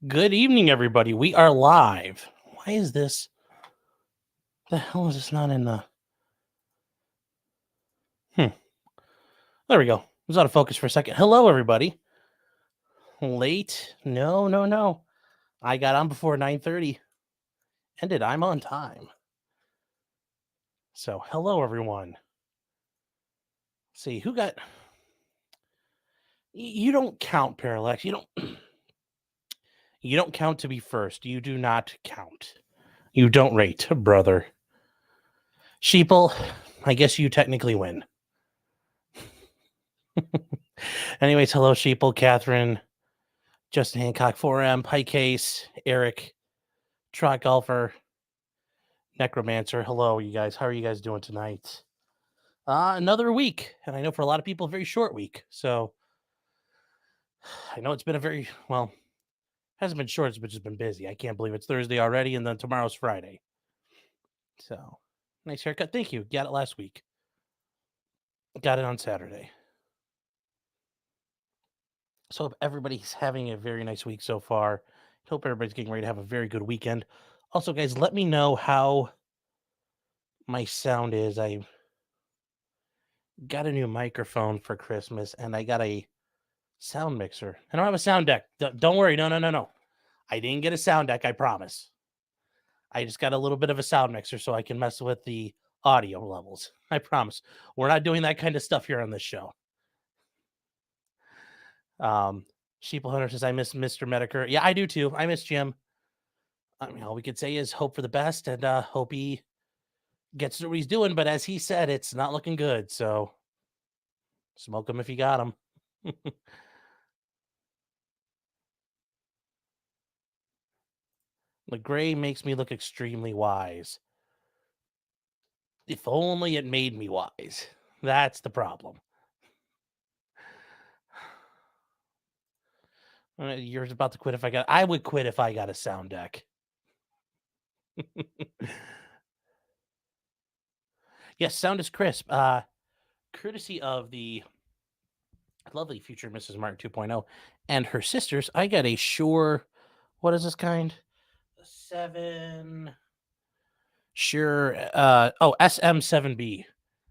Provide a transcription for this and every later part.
Good evening, everybody. We are live. Why is this? The hell is this not in the? There we go. It was out of focus for a second. Hello, everybody. Late? No. I got on before 9:30. Ended. I'm on time. So, hello, everyone. Let's see who got. You don't count, Parallax. You don't. You don't count to be first. You do not count. You don't rate, brother. Sheeple, I guess you technically win. Anyways, hello, Sheeple, Catherine, Justin Hancock, 4M, Pike Case, Eric, Trot Golfer, Necromancer. Hello, you guys. How are you guys doing tonight? Another week, and I know for a lot of people, a very short week. So I know it's been a very hasn't been short, it's just been busy. I can't believe it's Thursday already, and then tomorrow's Friday. So nice haircut. Thank you. Got it last week. Got it on Saturday. So hope everybody's having a very nice week so far. Hope everybody's getting ready to have a very good weekend. Also, guys, let me know how my sound is. I got a new microphone for Christmas, and I got a sound mixer. I don't have a sound deck. Don't worry. No. I didn't get a sound deck, I promise. I just got a little bit of a sound mixer so I can mess with the audio levels. I promise. We're not doing that kind of stuff here on this show. Sheeple Hunter says, I miss Mr. Medicare. Yeah, I do too. I miss Jim. I mean, all we could say is hope for the best and hope he gets to what he's doing. But as he said, it's not looking good. So smoke him if you got him. The gray makes me look extremely wise. If only it made me wise. That's the problem. You're about to quit if I would quit if I got a sound deck. Yes, sound is crisp. Courtesy of the lovely future Mrs. Martin 2.0 and her sisters, I got a Shure. What is this kind? 7. Shure. SM7B.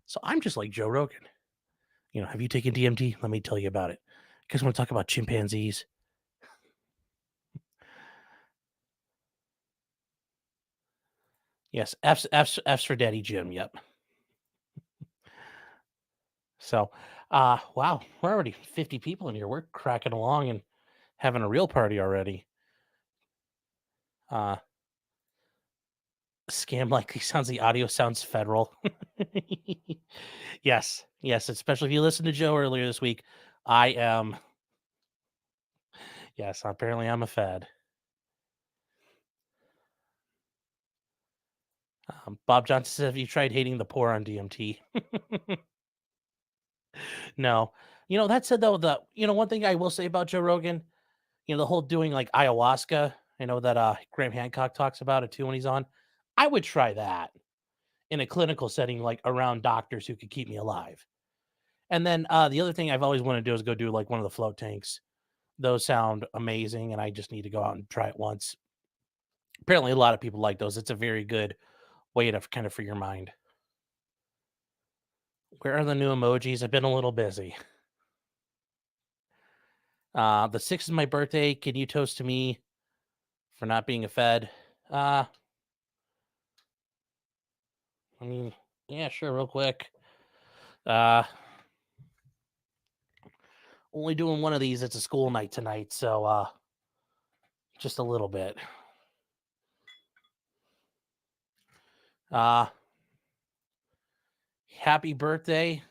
So I'm just like Joe Rogan. You know, have you taken DMT? Let me tell you about it. Because I want to talk about chimpanzees. Yes, F's for Daddy Jim. Yep. So, wow, we're already 50 people in here. We're cracking along and having a real party already. Scam likely sounds, the audio sounds federal. Yes, especially if you listened to Joe earlier this week. I am. Yes, apparently I'm a fed. Bob Johnson says, have you tried hating the poor on DMT? No. You know, that said, though, one thing I will say about Joe Rogan, the whole doing like ayahuasca, that Graham Hancock talks about it too when he's on. I would try that in a clinical setting, like around doctors who could keep me alive. And then the other thing I've always wanted to do is go do like one of the float tanks. Those sound amazing, and I just need to go out and try it once. Apparently, a lot of people like those. It's a very good way to kind of free your mind. Where are the new emojis? I've been a little busy. The 6th is my birthday. Can you toast to me for not being a fed? I mean, yeah, sure, real quick. Only doing one of these. It's a school night tonight, so just a little bit. Happy birthday.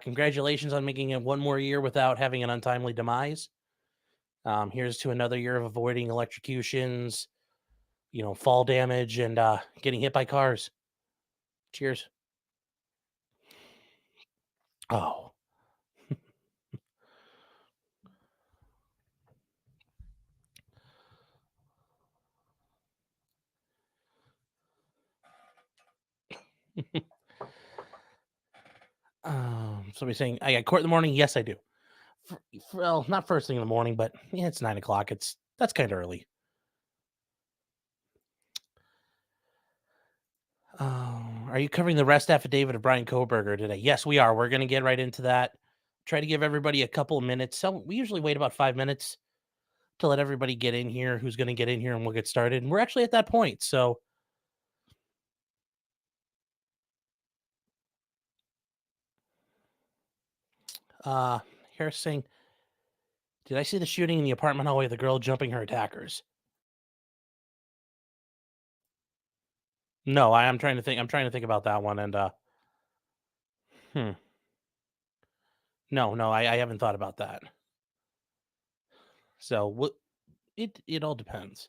Congratulations on making it one more year without having an untimely demise. Here's to another year of avoiding electrocutions, fall damage, and getting hit by cars. Cheers. Oh. Somebody saying, I got court in the morning. Yes, I do. Well, not first thing in the morning, but yeah, it's 9 o'clock. It's That's kind of early. Are you covering the rest affidavit of Brian Kohberger today? Yes, we are. We're going to get right into that. Try to give everybody a couple of minutes. So we usually wait about 5 minutes to let everybody get in here who's going to get in here, and we'll get started. And we're actually at that point. So Harris saying, did I see the shooting in the apartment hallway of the girl jumping her attackers? No, I'm trying to think. I'm trying to think about that one. And hmm. No, I haven't thought about that. So what? It all depends.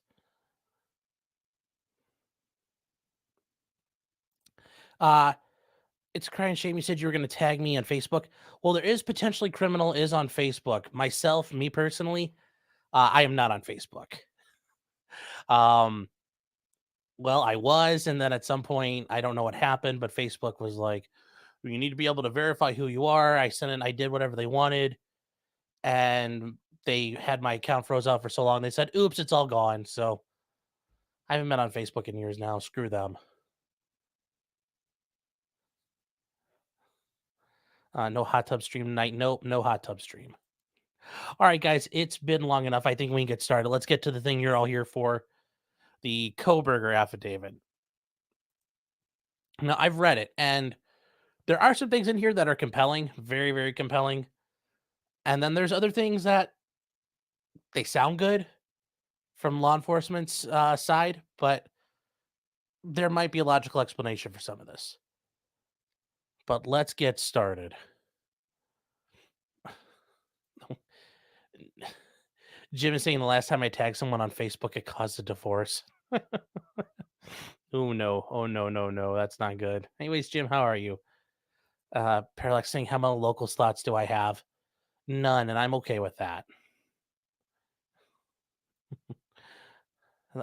It's a crying shame you said you were going to tag me on Facebook. Well, there is potentially criminal is on Facebook. Myself, me personally, I am not on Facebook. Um, well, I was, and then at some point, I don't know what happened, but Facebook was like, you need to be able to verify who you are. I sent it, I did whatever they wanted, and they had my account froze out for so long. They said, oops, it's all gone. So I haven't been on Facebook in years now. Screw them. No hot tub stream tonight. Nope, no hot tub stream. All right, guys, it's been long enough. I think we can get started. Let's get to the thing you're all here for, the Kohberger Affidavit. Now, I've read it, and there are some things in here that are compelling, very, very compelling. And then there's other things that they sound good from law enforcement's side, but there might be a logical explanation for some of this. But let's get started. Jim is saying the last time I tagged someone on Facebook, it caused a divorce. Oh no. Oh no. That's not good. Anyways, Jim, how are you? Parallax saying, how many local slots do I have? None, and I'm okay with that.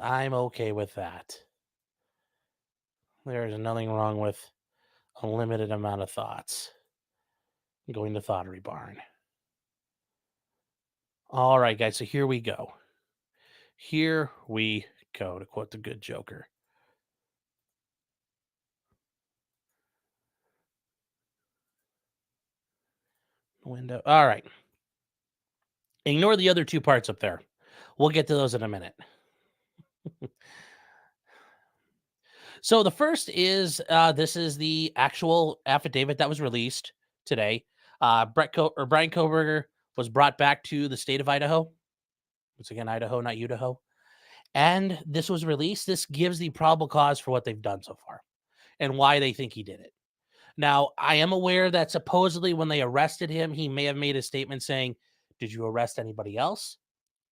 I'm okay with that. There is nothing wrong with a limited amount of thoughts. Going to Thoughterly Barn. All right, guys, so here we go. Here we go, to quote the good Joker. Window. All right. Ignore the other two parts up there. We'll get to those in a minute. So the first is this is the actual affidavit that was released today. Brian Kohberger was brought back to the state of Idaho. Once again, Idaho, not Idaho. And this was released. This gives the probable cause for what they've done so far and why they think he did it. Now, I am aware that supposedly when they arrested him, he may have made a statement saying, did you arrest anybody else?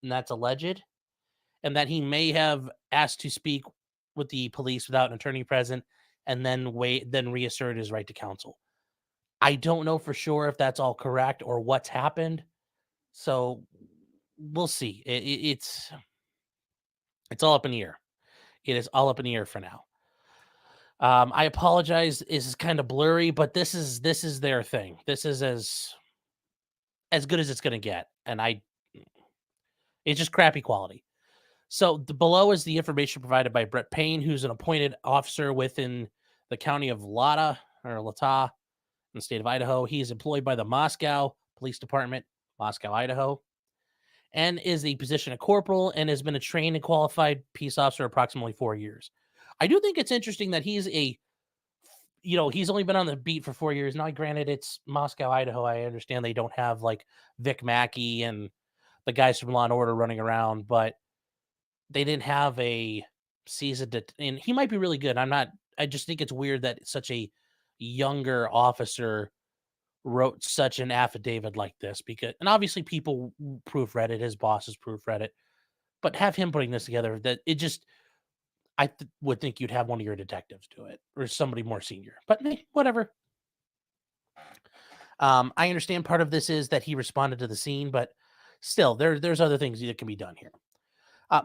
And that's alleged. And that he may have asked to speak with the police without an attorney present and then reassert his right to counsel. I don't know for sure if that's all correct or what's happened. So we'll see. It's all up in the air. It is all up in the air for now. I apologize. This is kind of blurry, but this is their thing. This is as good as it's going to get, and it's just crappy quality. So below is the information provided by Brett Payne, who's an appointed officer within the county of Latah in the state of Idaho. He is employed by the Moscow Police Department, Moscow, Idaho, and is the position of corporal and has been a trained and qualified peace officer approximately 4 years. I do think it's interesting that he's he's only been on the beat for 4 years. Now, granted, it's Moscow, Idaho. I understand they don't have like Vic Mackey and the guys from Law and Order running around, but they didn't have a seasoned, and he might be really good. I just think it's weird that such a younger officer wrote such an affidavit like this and obviously people proofread it, his bosses proofread it, but have him putting this together, that it just, would think you'd have one of your detectives do it or somebody more senior, but whatever. I understand part of this is that he responded to the scene, but still there's other things that can be done here.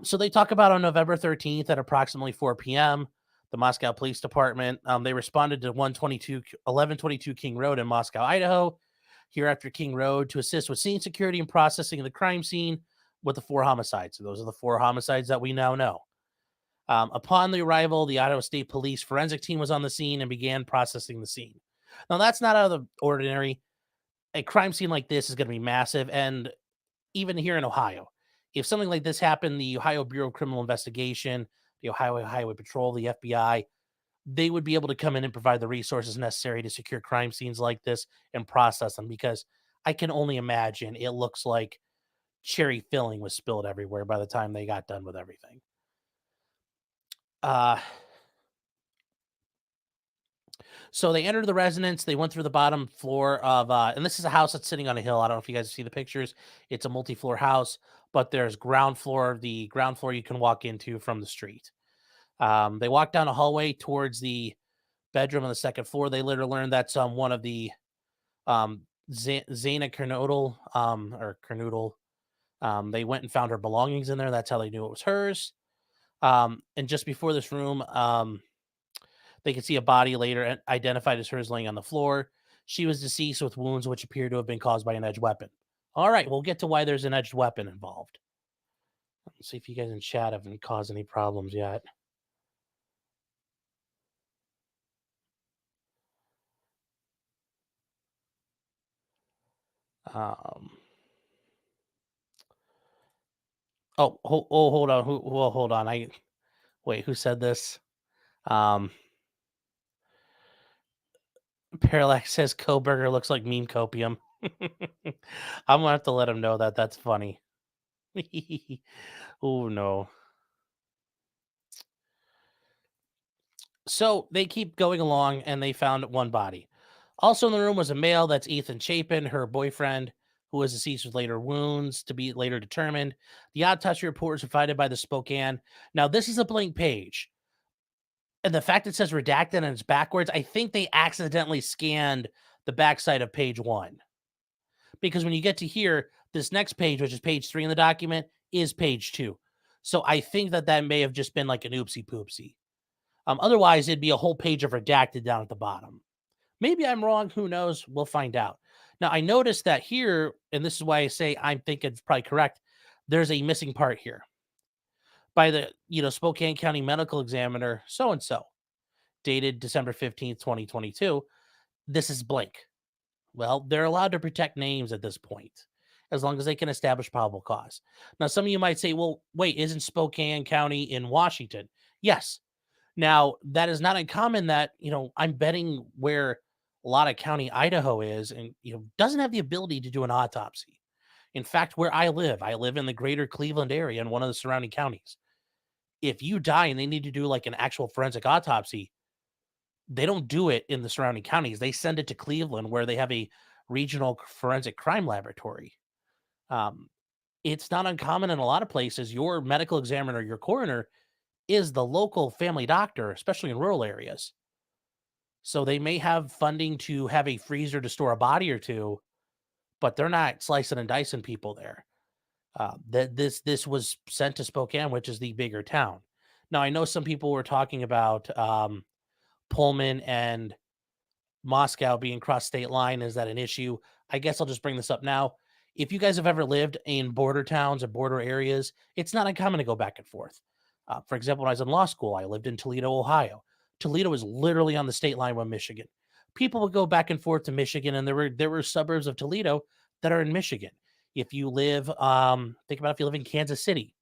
So they talk about on November 13th at approximately 4 p.m., the Moscow Police Department, they responded to 1122 King Road in Moscow, Idaho. Here after King Road to assist with scene security and processing of the crime scene. with the 4 homicides. So those are the 4 homicides that we now know. Upon the arrival, the Idaho State Police forensic team was on the scene and began processing the scene. Now, that's not out of the ordinary. A crime scene like this is going to be massive. And even here in Ohio, if something like this happened, the Ohio Bureau of Criminal Investigation, the Ohio Highway Patrol, the FBI, they would be able to come in and provide the resources necessary to secure crime scenes like this and process them, because I can only imagine it looks like cherry filling was spilled everywhere by the time they got done with everything. Uh, so they entered the residence. They went through the bottom floor of, and this is a house that's sitting on a hill. I don't know if you guys see the pictures. It's a multi-floor house, but there's ground floor. The ground floor you can walk into from the street. They walked down a hallway towards the bedroom on the second floor. They later learned that's one of the Zana Kernodle, or Kernoodle. They went and found her belongings in there. That's how they knew it was hers. And just before this room, they could see a body later identified as hers laying on the floor. She was deceased with wounds which appear to have been caused by an edged weapon. All right, we'll get to why there's an edged weapon involved. Let's see if you guys in chat haven't caused any problems yet. Hold on. Hold on. Wait, who said this? Parallax says Kohberger looks like meme copium. I'm gonna have to let him know that. That's funny. Oh no. So they keep going along and they found one body. Also in the room was a male, that's Ethan Chapin, her boyfriend, who was deceased with later wounds to be later determined. The autopsy report was provided by the Spokane. Now, this is a blank page. And the fact it says redacted and it's backwards, I think they accidentally scanned the backside of page 1. Because when you get to here, this next page, which is page 3 in the document, is page 2. So I think that may have just been like an oopsie poopsie. Otherwise, it'd be a whole page of redacted down at the bottom. Maybe I'm wrong. Who knows? We'll find out. Now, I noticed that here, and this is why I say I'm thinking it's probably correct, there's a missing part here by the Spokane County Medical Examiner, so-and-so, dated December 15th, 2022. This is blank. Well, they're allowed to protect names at this point, as long as they can establish probable cause. Now, some of you might say, well, wait, isn't Spokane County in Washington? Yes. Now, that is not uncommon that, I'm betting where a lot of county Idaho is and, doesn't have the ability to do an autopsy. In fact, where I live in the greater Cleveland area in one of the surrounding counties. If you die and they need to do like an actual forensic autopsy, they don't do it in the surrounding counties. They send it to Cleveland, where they have a regional forensic crime laboratory. It's not uncommon in a lot of places. Your medical examiner, your coroner, is the local family doctor, especially in rural areas. So they may have funding to have a freezer to store a body or two, but they're not slicing and dicing people there. This was sent to Spokane, which is the bigger town. Now, I know some people were talking about Pullman and Moscow being cross state line. Is that an issue? I guess I'll just bring this up now. If you guys have ever lived in border towns or border areas, it's not uncommon to go back and forth. For example, when I was in law school, I lived in Toledo, Ohio. Toledo is literally on the state line with Michigan. People would go back and forth to Michigan, and there were suburbs of Toledo that are in Michigan. If you live, think about if you live in Kansas City,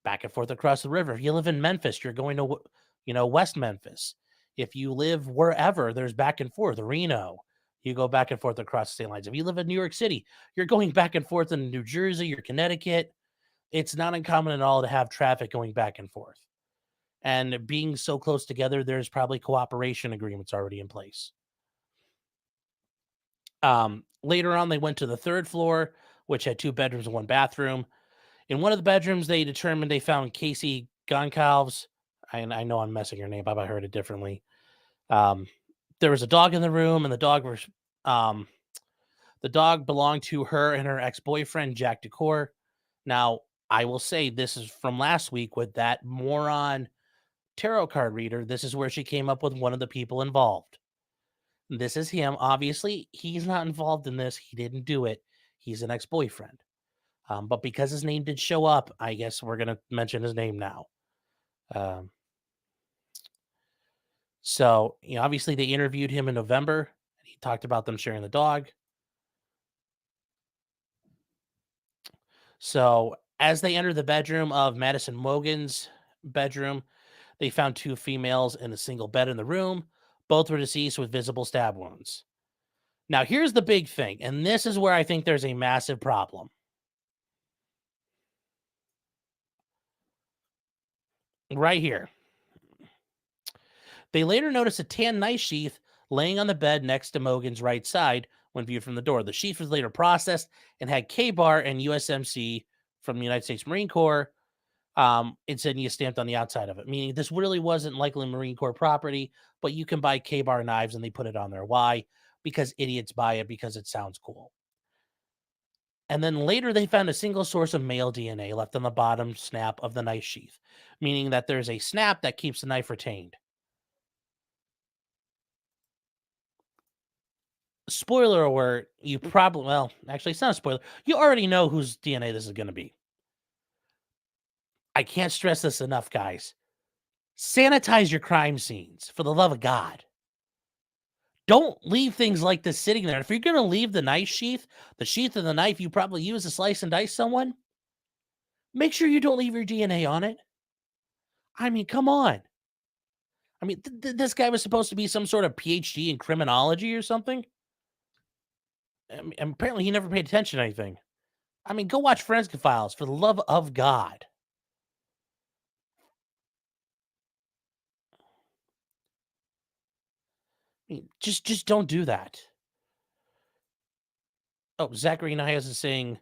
back and forth across the river. If you live in Memphis, you're going to, West Memphis. If you live wherever, there's back and forth. Reno, you go back and forth across the state lines. If you live in New York City, you're going back and forth in New Jersey or Connecticut. It's not uncommon at all to have traffic going back and forth. And being so close together, there's probably cooperation agreements already in place. Later on, they went to the third floor, which had 2 bedrooms and 1 bathroom. In one of the bedrooms, they determined they found Casey Goncalves. I know I'm messing your name up. I heard it differently. There was a dog in the room, and the dog belonged to her and her ex-boyfriend, Jack Decor. Now, I will say this is from last week with that moron tarot card reader. This is where she came up with one of the people involved. This is him. Obviously, he's not involved in this. He didn't do it. He's an ex-boyfriend. But because his name did show up, I guess we're gonna mention his name now. Um, so obviously they interviewed him in November. He talked about them sharing the dog. So as they entered the bedroom of Madison Mogan's bedroom, they found two females in a single bed in the room. Both were deceased with visible stab wounds. Now, here's the big thing, and this is where I think there's a massive problem. Right here. They later noticed a tan knife sheath laying on the bed next to Mogan's right side when viewed from the door. The sheath was later processed and had K-bar and USMC from the United States Marine Corps insignia stamped on the outside of it, meaning this really wasn't likely Marine Corps property, but you can buy K-bar knives and they put it on there. Why? Because idiots buy it because it sounds cool. And then later they found a single source of male DNA left on the bottom snap of the knife sheath, meaning that there's a snap that keeps the knife retained. Spoiler alert, you probably, well, actually, it's not a spoiler. You already know whose DNA this is going to be. I can't stress this enough, guys. Sanitize your crime scenes for the love of God. Don't leave things like this sitting there. If you're going to leave the sheath of the knife you probably use to slice and dice someone, make sure you don't leave your DNA on it. I mean, come on. I mean, this guy was supposed to be some sort of PhD in criminology or something. I mean, apparently he never paid attention to anything. I mean, go watch Forensic Files for the love of God. I mean, just don't do that. Oh, Zachary Nias is saying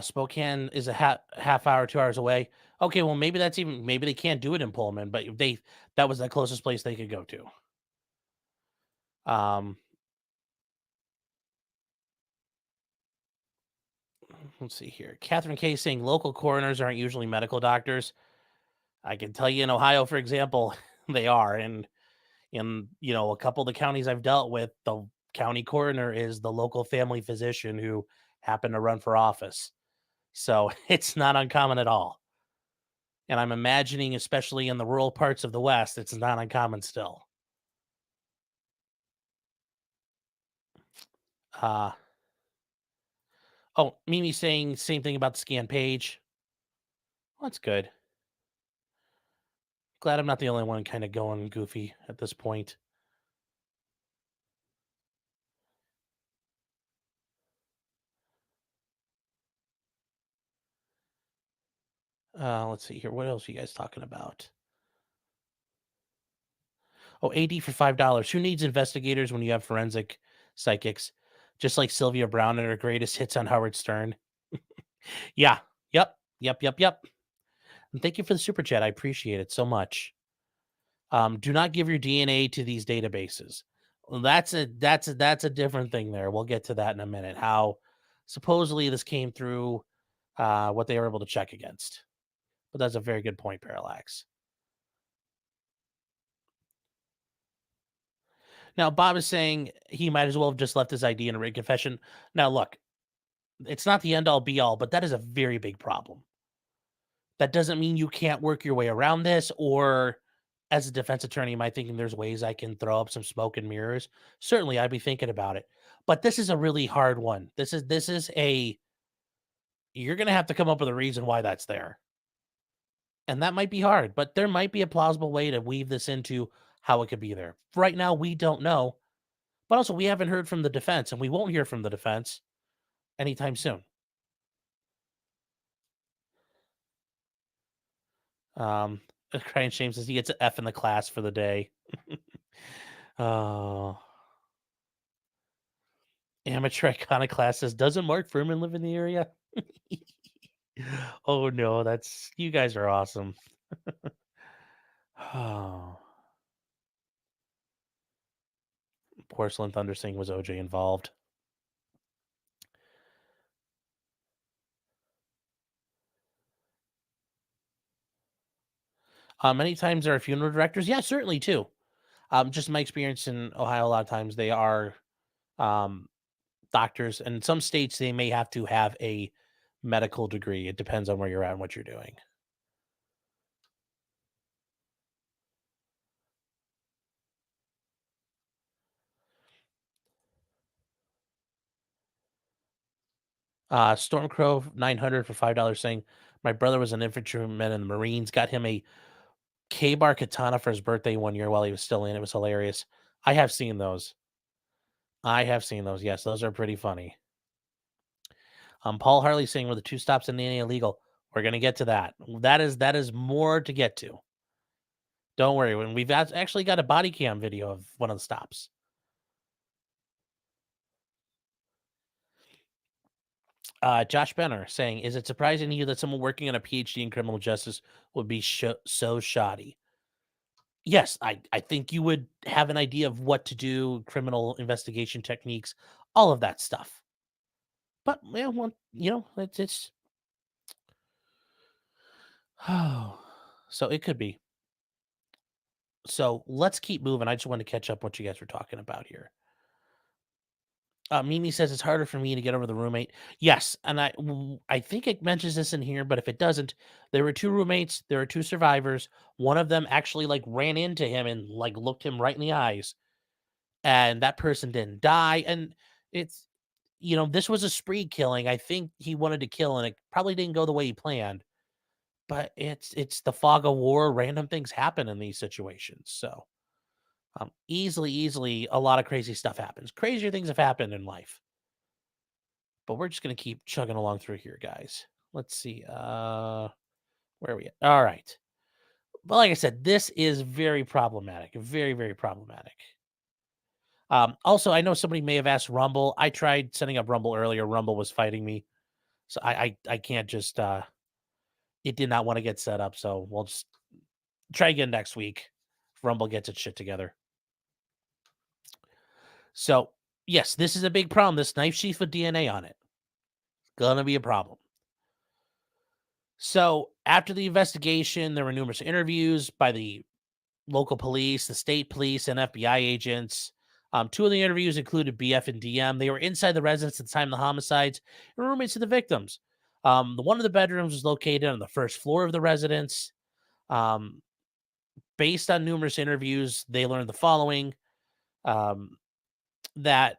Spokane is a half hour, 2 hours away. Okay, well, maybe they can't do it in Pullman, but that was the closest place they could go to. Um, let's see here. Catherine K saying local coroners aren't usually medical doctors. I can tell you in Ohio, for example, they are. And in a couple of the counties I've dealt with, the county coroner is the local family physician who happened to run for office. So it's not uncommon at all. And I'm imagining, especially in the rural parts of the West, it's not uncommon still. Uh, oh, Mimi saying same thing about the scan page. Well, that's good. Glad I'm not the only one kind of going goofy at this point. Let's see here. What else are you guys talking about? Oh, AD for $5. Who needs investigators when you have forensic psychics? Just like Sylvia Brown and her greatest hits on Howard Stern. Yeah. Yep. Yep. Yep. Yep. And thank you for the super chat. I appreciate it so much. Do not give your DNA to these databases. Well, that's a different thing there. We'll get to that in a minute. How supposedly this came through, what they were able to check against. But that's a very good point, Parallax. Now, Bob is saying he might as well have just left his ID in a written confession. Now, look, it's not the end all be all, but that is a very big problem. That doesn't mean you can't work your way around this, or as a defense attorney, am I thinking there's ways I can throw up some smoke and mirrors? Certainly, I'd be thinking about it. But this is a really hard one. You're going to have to come up with a reason why that's there. And that might be hard, but there might be a plausible way to weave this into how it could be there. Right now, we don't know. But also, we haven't heard from the defense, and we won't hear from the defense anytime soon. Crying Shame says he gets an F in the class for the day. Oh. Amateur Iconoclast says, doesn't Mark Furman live in the area? Oh, no, you guys are awesome. Oh. Porcelain Thunder saying, was OJ involved? Many times there are funeral directors. Yeah, certainly too. Just my experience in Ohio, a lot of times they are doctors, and in some states they may have to have a medical degree. It depends on where you're at and what you're doing. Stormcrow 900 for $5 saying, my brother was an infantryman in the Marines, got him a K-bar katana for his birthday one year while he was still in. It was hilarious. I have seen those. I have seen those. Yes, those are pretty funny. Paul Harley saying, were the two stops in Indiana illegal? We're gonna get to that. That is more to get to. Don't worry. When we've actually got a body cam video of one of the stops. Josh Benner saying, is it surprising to you that someone working on a PhD in criminal justice would be so shoddy? Yes, I think you would have an idea of what to do, criminal investigation techniques, all of that stuff. But yeah, well, it's oh, so it could be. So let's keep moving. I just want to catch up what you guys were talking about here. Mimi says it's harder for me to get over the roommate. Yes, and I think it mentions this in here, but if it doesn't, there were two roommates. There are two survivors. One of them actually like ran into him and like looked him right in the eyes, and that person didn't die. And it's this was a spree killing. I think he wanted to kill, and it probably didn't go the way he planned. But it's the fog of war. Random things happen in these situations. So easily, a lot of crazy stuff happens. Crazier things have happened in life. But we're just gonna keep chugging along through here, guys. Let's see. Where are we at? All right. But like I said, this is very problematic. Very, very problematic. Also, I know somebody may have asked Rumble. I tried setting up Rumble earlier. Rumble was fighting me. So I can't just it did not want to get set up. So we'll just try again next week. If Rumble gets its shit together. So yes, this is a big problem. This knife sheath with DNA on it. Gonna be a problem. So after the investigation, there were numerous interviews by the local police, the state police, and FBI agents. Two of the interviews included BF and DM. They were inside the residence at the time of the homicides and roommates of the victims. The one of the bedrooms was located on the first floor of the residence. Based on numerous interviews, they learned the following: that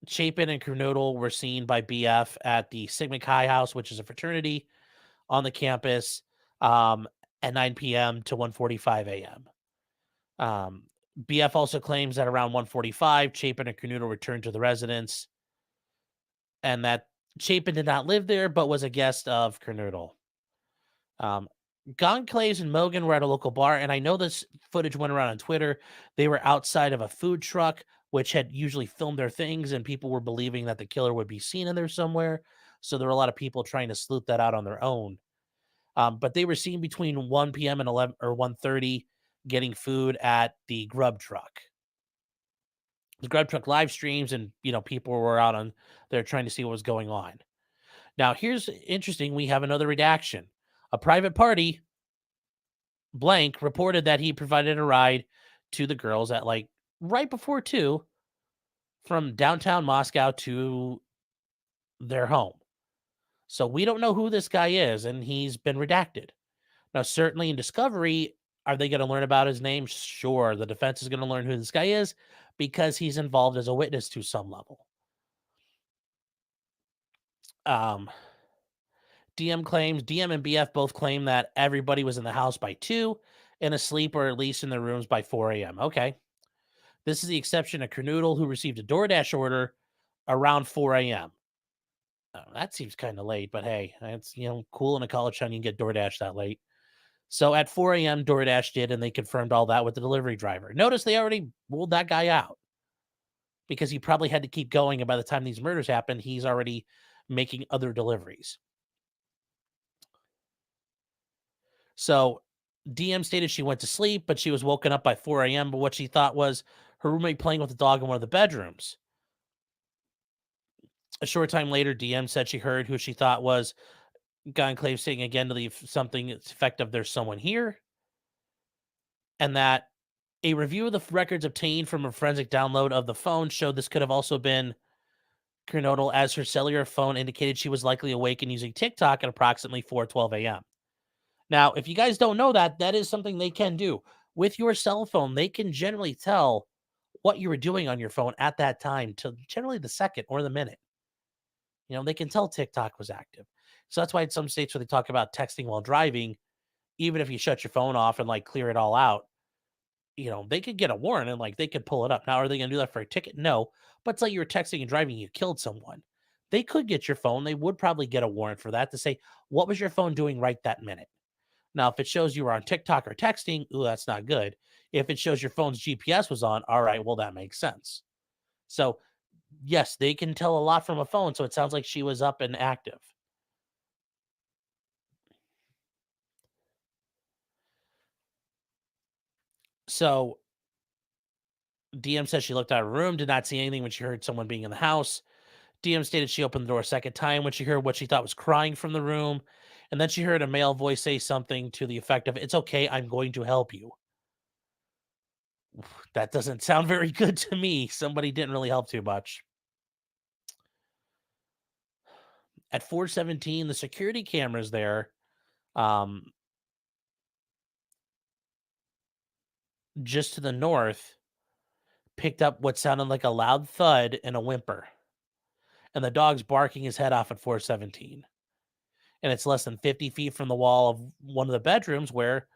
Chapin and Kernodle were seen by BF at the Sigma Chi House, which is a fraternity on the campus, at 9 p.m. to 1:45 a.m. BF also claims that around 1:45, Chapin and Kernodle returned to the residence, and that Chapin did not live there, but was a guest of Kernodle. Gonclaves and Mogan were at a local bar, and I know this footage went around on Twitter. They were outside of a food truck, which had usually filmed their things, and people were believing that the killer would be seen in there somewhere. So there were a lot of people trying to sleuth that out on their own. But they were seen between 1 p.m. and 11 or 1:30 getting food at the Grub Truck. The Grub Truck live streams, and people were out on there trying to see what was going on. Now, here's interesting. We have another redaction. A private party, blank, reported that he provided a ride to the girls at like right before 2 from downtown Moscow to their home. So we don't know who this guy is, and he's been redacted. Now, certainly in discovery, are they going to learn about his name? Sure. The defense is going to learn who this guy is because he's involved as a witness to some level. DM and BF both claim that everybody was in the house by 2 and asleep or at least in their rooms by 4 a.m. Okay. This is the exception of Kernoodle, who received a DoorDash order around 4 a.m. That seems kind of late, but hey, it's cool in a college town you can get DoorDash that late. So at 4 a.m., DoorDash did, and they confirmed all that with the delivery driver. Notice they already ruled that guy out because he probably had to keep going, and by the time these murders happened, he's already making other deliveries. So DM stated she went to sleep, but she was woken up by 4 a.m., but what she thought was her roommate playing with the dog in one of the bedrooms. A short time later, DM said she heard who she thought was Gonclave saying again to leave something effective, there's someone here, and that a review of the records obtained from a forensic download of the phone showed this could have also been Kernodle, as her cellular phone indicated she was likely awake and using TikTok at approximately 4:12 a.m. Now, if you guys don't know that, that is something they can do. With your cell phone, they can generally tell what you were doing on your phone at that time to generally the second or the minute. They can tell TikTok was active. So that's why in some states where they talk about texting while driving, even if you shut your phone off and like clear it all out, they could get a warrant and like they could pull it up. Now, are they going to do that for a ticket? No. But it's like you were texting and driving, you killed someone. They could get your phone. They would probably get a warrant for that to say, what was your phone doing right that minute? Now, if it shows you were on TikTok or texting, ooh, that's not good. If it shows your phone's GPS was on, all right, well, that makes sense. So, yes, they can tell a lot from a phone. So it sounds like she was up and active. So DM says she looked out of her room, did not see anything when she heard someone being in the house. DM stated she opened the door a second time when she heard what she thought was crying from the room. And then she heard a male voice say something to the effect of, "It's okay, I'm going to help you." That doesn't sound very good to me. Somebody didn't really help too much. At 417, the security cameras there, um, just to the north, picked up what sounded like a loud thud and a whimper. And the dog's barking his head off at 417. And it's less than 50 feet from the wall of one of the bedrooms where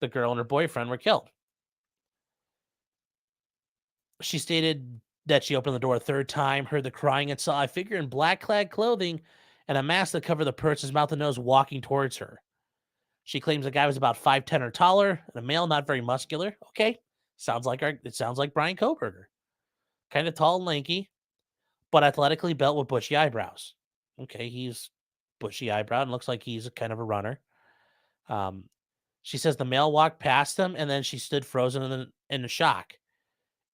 the girl and her boyfriend were killed. She stated that she opened the door a third time, heard the crying, and saw a figure in black clad clothing and a mask that covered the person's mouth and nose walking towards her. She claims the guy was about 5'10" or taller, and a male, not very muscular. Okay. It sounds like Brian Kohberger. Kind of tall and lanky, but athletically built with bushy eyebrows. Okay, he's bushy eyebrow and looks like he's kind of a runner. Um, she says the male walked past them and then she stood frozen in shock,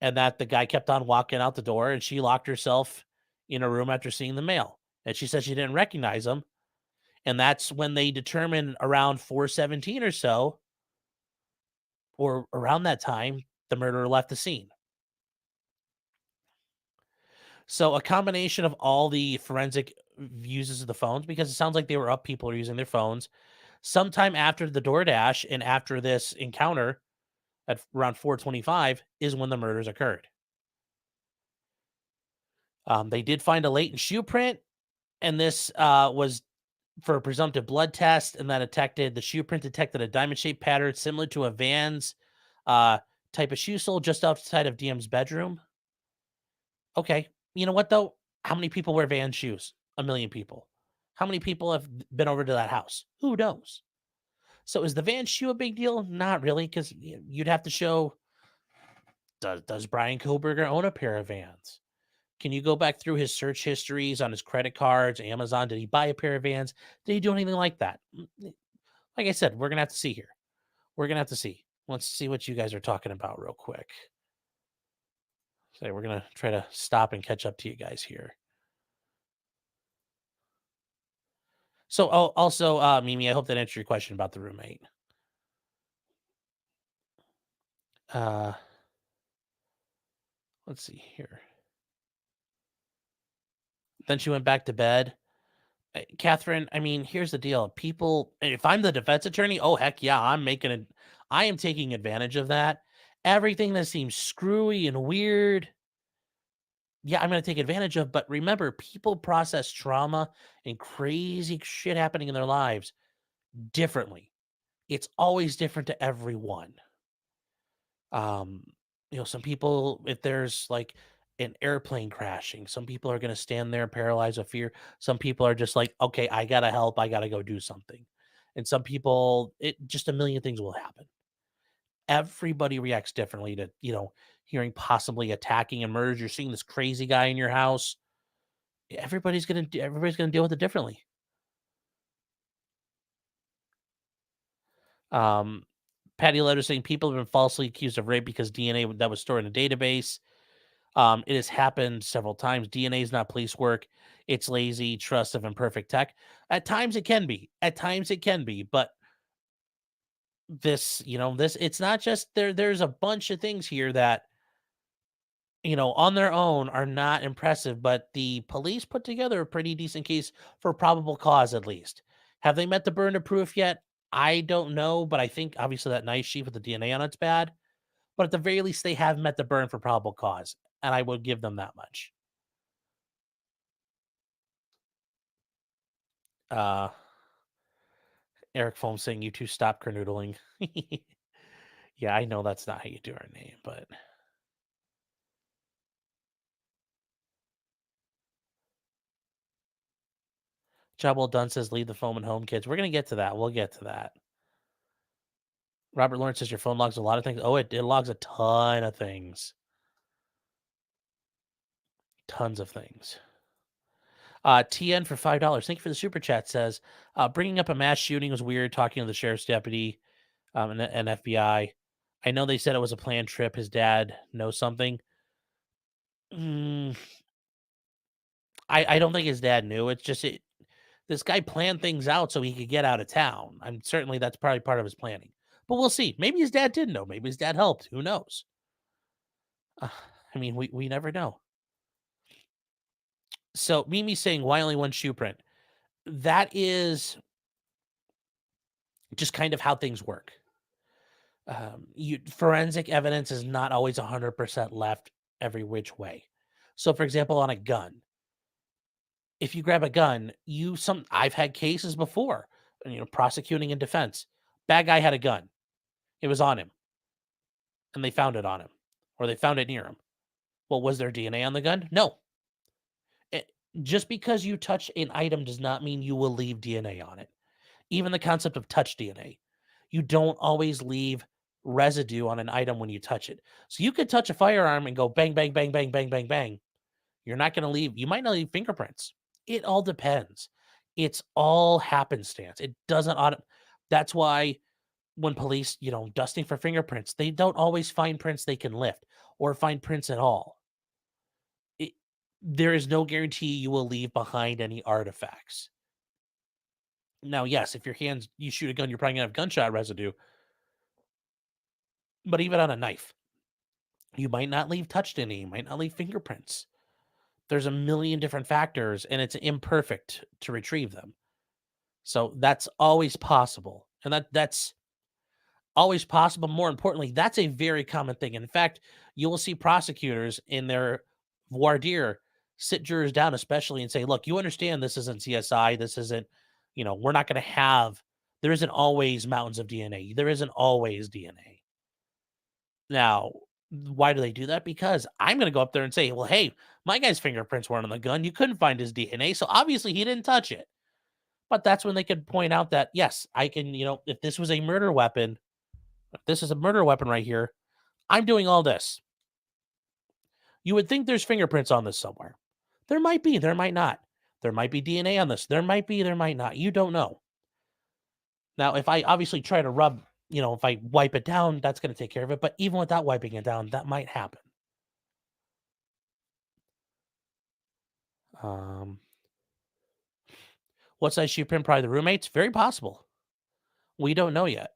and that the guy kept on walking out the door, and she locked herself in a room after seeing the male. And she said she didn't recognize him, and that's when they determined around 417 or so, or around that time, the murderer left the scene. So a combination of all the forensic uses of the phones, because it sounds like they were up, people are using their phones. Sometime after the DoorDash and after this encounter at around 425 is when the murders occurred. They did find a latent shoe print, and this was for a presumptive blood test, and that the shoe print detected a diamond-shaped pattern similar to a Vans uh, type of shoe sole just outside of DM's bedroom. Okay, you know what though? How many people wear Vans shoes? A million people. How many people have been over to that house? Who knows? So is the Vans shoe a big deal? Not really, because you'd have to show. Does Brian Koberger own a pair of Vans? Can you go back through his search histories on his credit cards, Amazon? Did he buy a pair of Vans? Did he do anything like that? Like I said, we're gonna have to see here. We're gonna have to see. Let's see what you guys are talking about real quick. So we're gonna try to stop and catch up to you guys here. So, also, Mimi, I hope that answered your question about the roommate. Uh, let's see here. Then she went back to bed. Catherine, I mean, here's the deal. People, if I'm the defense attorney, oh heck yeah, I am taking advantage of that. Everything that seems screwy and weird, yeah, I'm going to take advantage of. But remember, people process trauma and crazy shit happening in their lives differently. It's always different to everyone. Um, some people, if there's like an airplane crashing, some people are going to stand there paralyzed with fear. Some people are just like, okay, I got to help. I got to go do something. And some people, just a million things will happen. Everybody reacts differently to, hearing possibly attacking and murders. You're seeing this crazy guy in your house. Everybody's going to deal with it differently. Um, Patty Letter saying people have been falsely accused of rape because DNA that was stored in a database. It has happened several times. DNA is not police work. It's lazy trust of imperfect tech. At times it can be. At times it can be. But this, it's not just there. There's a bunch of things here that on their own are not impressive, but the police put together a pretty decent case for probable cause, at least. Have they met the burden of proof yet? I don't know, but I think obviously that nice sheet with the DNA on it's bad. But at the very least, they have met the burden for probable cause, and I would give them that much. Uh, Eric Foam saying, "You two stop canoodling." Yeah, I know that's not how you do our name, but job well done says, "Leave the foam at home, kids." We're gonna get to that. We'll get to that. Robert Lawrence says your phone logs a lot of things. Oh, it logs a ton of things. Tons of things. TN for $5. Thank you for the super chat. Says, bringing up a mass shooting was weird. Talking to the sheriff's deputy and FBI. I know they said it was a planned trip. His dad knows something. Mm, I don't think his dad knew. It's just this guy planned things out so he could get out of town. I'm certainly that's probably part of his planning. But we'll see. Maybe his dad did know. Maybe his dad helped. Who knows? Uh, I mean, we never know. So Mimi saying why only one shoe print? That is just kind of how things work. Forensic evidence is not always 100% left every which way. So, for example, on a gun, if you grab a gun, I've had cases before, prosecuting in defense. Bad guy had a gun. It was on him, and they found it on him, or they found it near him. Well, was there DNA on the gun? No. It, just because you touch an item does not mean you will leave DNA on it. Even the concept of touch DNA, you don't always leave residue on an item when you touch it. So you could touch a firearm and go bang, bang, bang, bang, bang, bang, bang. You're not going to leave. You might not leave fingerprints. It all depends. It's all happenstance. It doesn't. That's why when police, dusting for fingerprints, they don't always find prints they can lift or find prints at all. It, there is no guarantee you will leave behind any artifacts. Now, yes, if you shoot a gun, you're probably gonna have gunshot residue. But even on a knife, you might not leave touched any, you might not leave fingerprints. There's a million different factors, and it's imperfect to retrieve them. So that's always possible, and that's always possible. More importantly, that's a very common thing. In fact, you will see prosecutors in their voir dire sit jurors down, especially, and say, "Look, you understand this isn't CSI. This isn't, we're not going to have. There isn't always mountains of DNA. There isn't always DNA." Now, why do they do that? Because I'm going to go up there and say, "Well, hey, my guy's fingerprints weren't on the gun. You couldn't find his DNA, so obviously he didn't touch it." But that's when they could point out that yes, I can. If this was a murder weapon, if this is a murder weapon right here, I'm doing all this. You would think there's fingerprints on this somewhere. There might be, there might not. There might be DNA on this. There might be, there might not. You don't know. Now, if I obviously try to if I wipe it down, that's going to take care of it. But even without wiping it down, that might happen. Um, what size shoe print? Probably the roommates. Very possible. We don't know yet.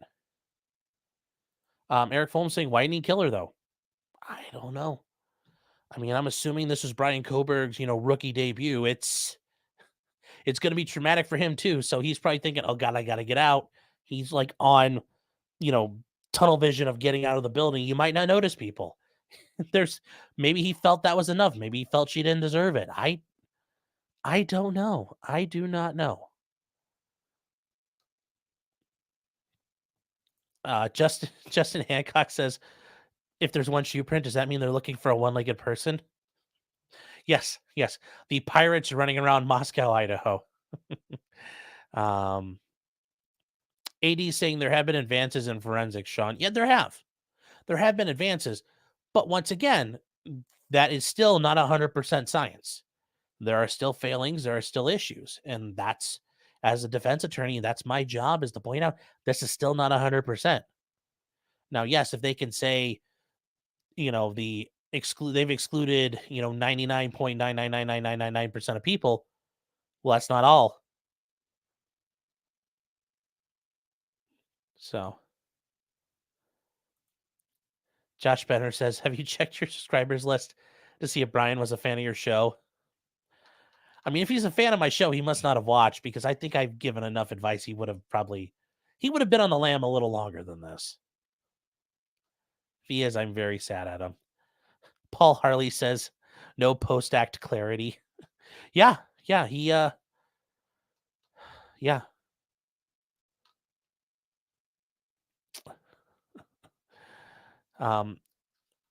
Eric Foam saying, "Why didn't he kill her though?" I don't know. I mean, I'm assuming this is Brian Kohberg's, rookie debut. It's going to be traumatic for him too. So he's probably thinking, "Oh God, I got to get out." He's like on, you know, tunnel vision of getting out of the building. You might not notice people. Maybe he felt that was enough. Maybe he felt she didn't deserve it. I don't know. I do not know. Justin Hancock says, "If there's one shoe print, does that mean they're looking for a one-legged person?" Yes, yes. The pirates running around Moscow, Idaho. um, AD saying there have been advances in forensics, Sean. Yeah, there have. There have been advances, but once again, that is still not 100% science. There are still failings, there are still issues, and that's as a defense attorney, that's my job is to point out this is still not 100%. Now, yes, if they can say, they've excluded, 99.9999999% of people, well, that's not all. So, Josh Benner says, "Have you checked your subscribers list?" to see if Brian was a fan of your show. I mean, if he's a fan of my show, he must not have watched because I think I've given enough advice. He would have been on the lam a little longer than this. If he is, I'm very sad at him. Paul Harley says, no post-act clarity. Yeah, yeah.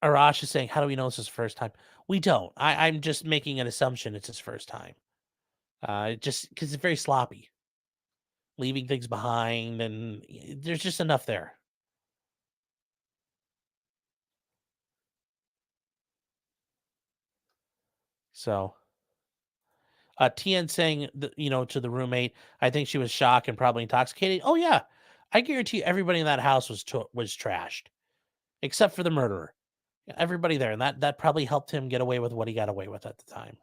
Arash is saying, how do we know this is his first time? We don't. I'm just making an assumption it's his first time. Just because it's very sloppy, leaving things behind, and there's just enough there. So, TN saying, to the roommate, I think she was shocked and probably intoxicated. Oh yeah, I guarantee everybody in that house was trashed, except for the murderer. Everybody there, and that probably helped him get away with what he got away with at the time.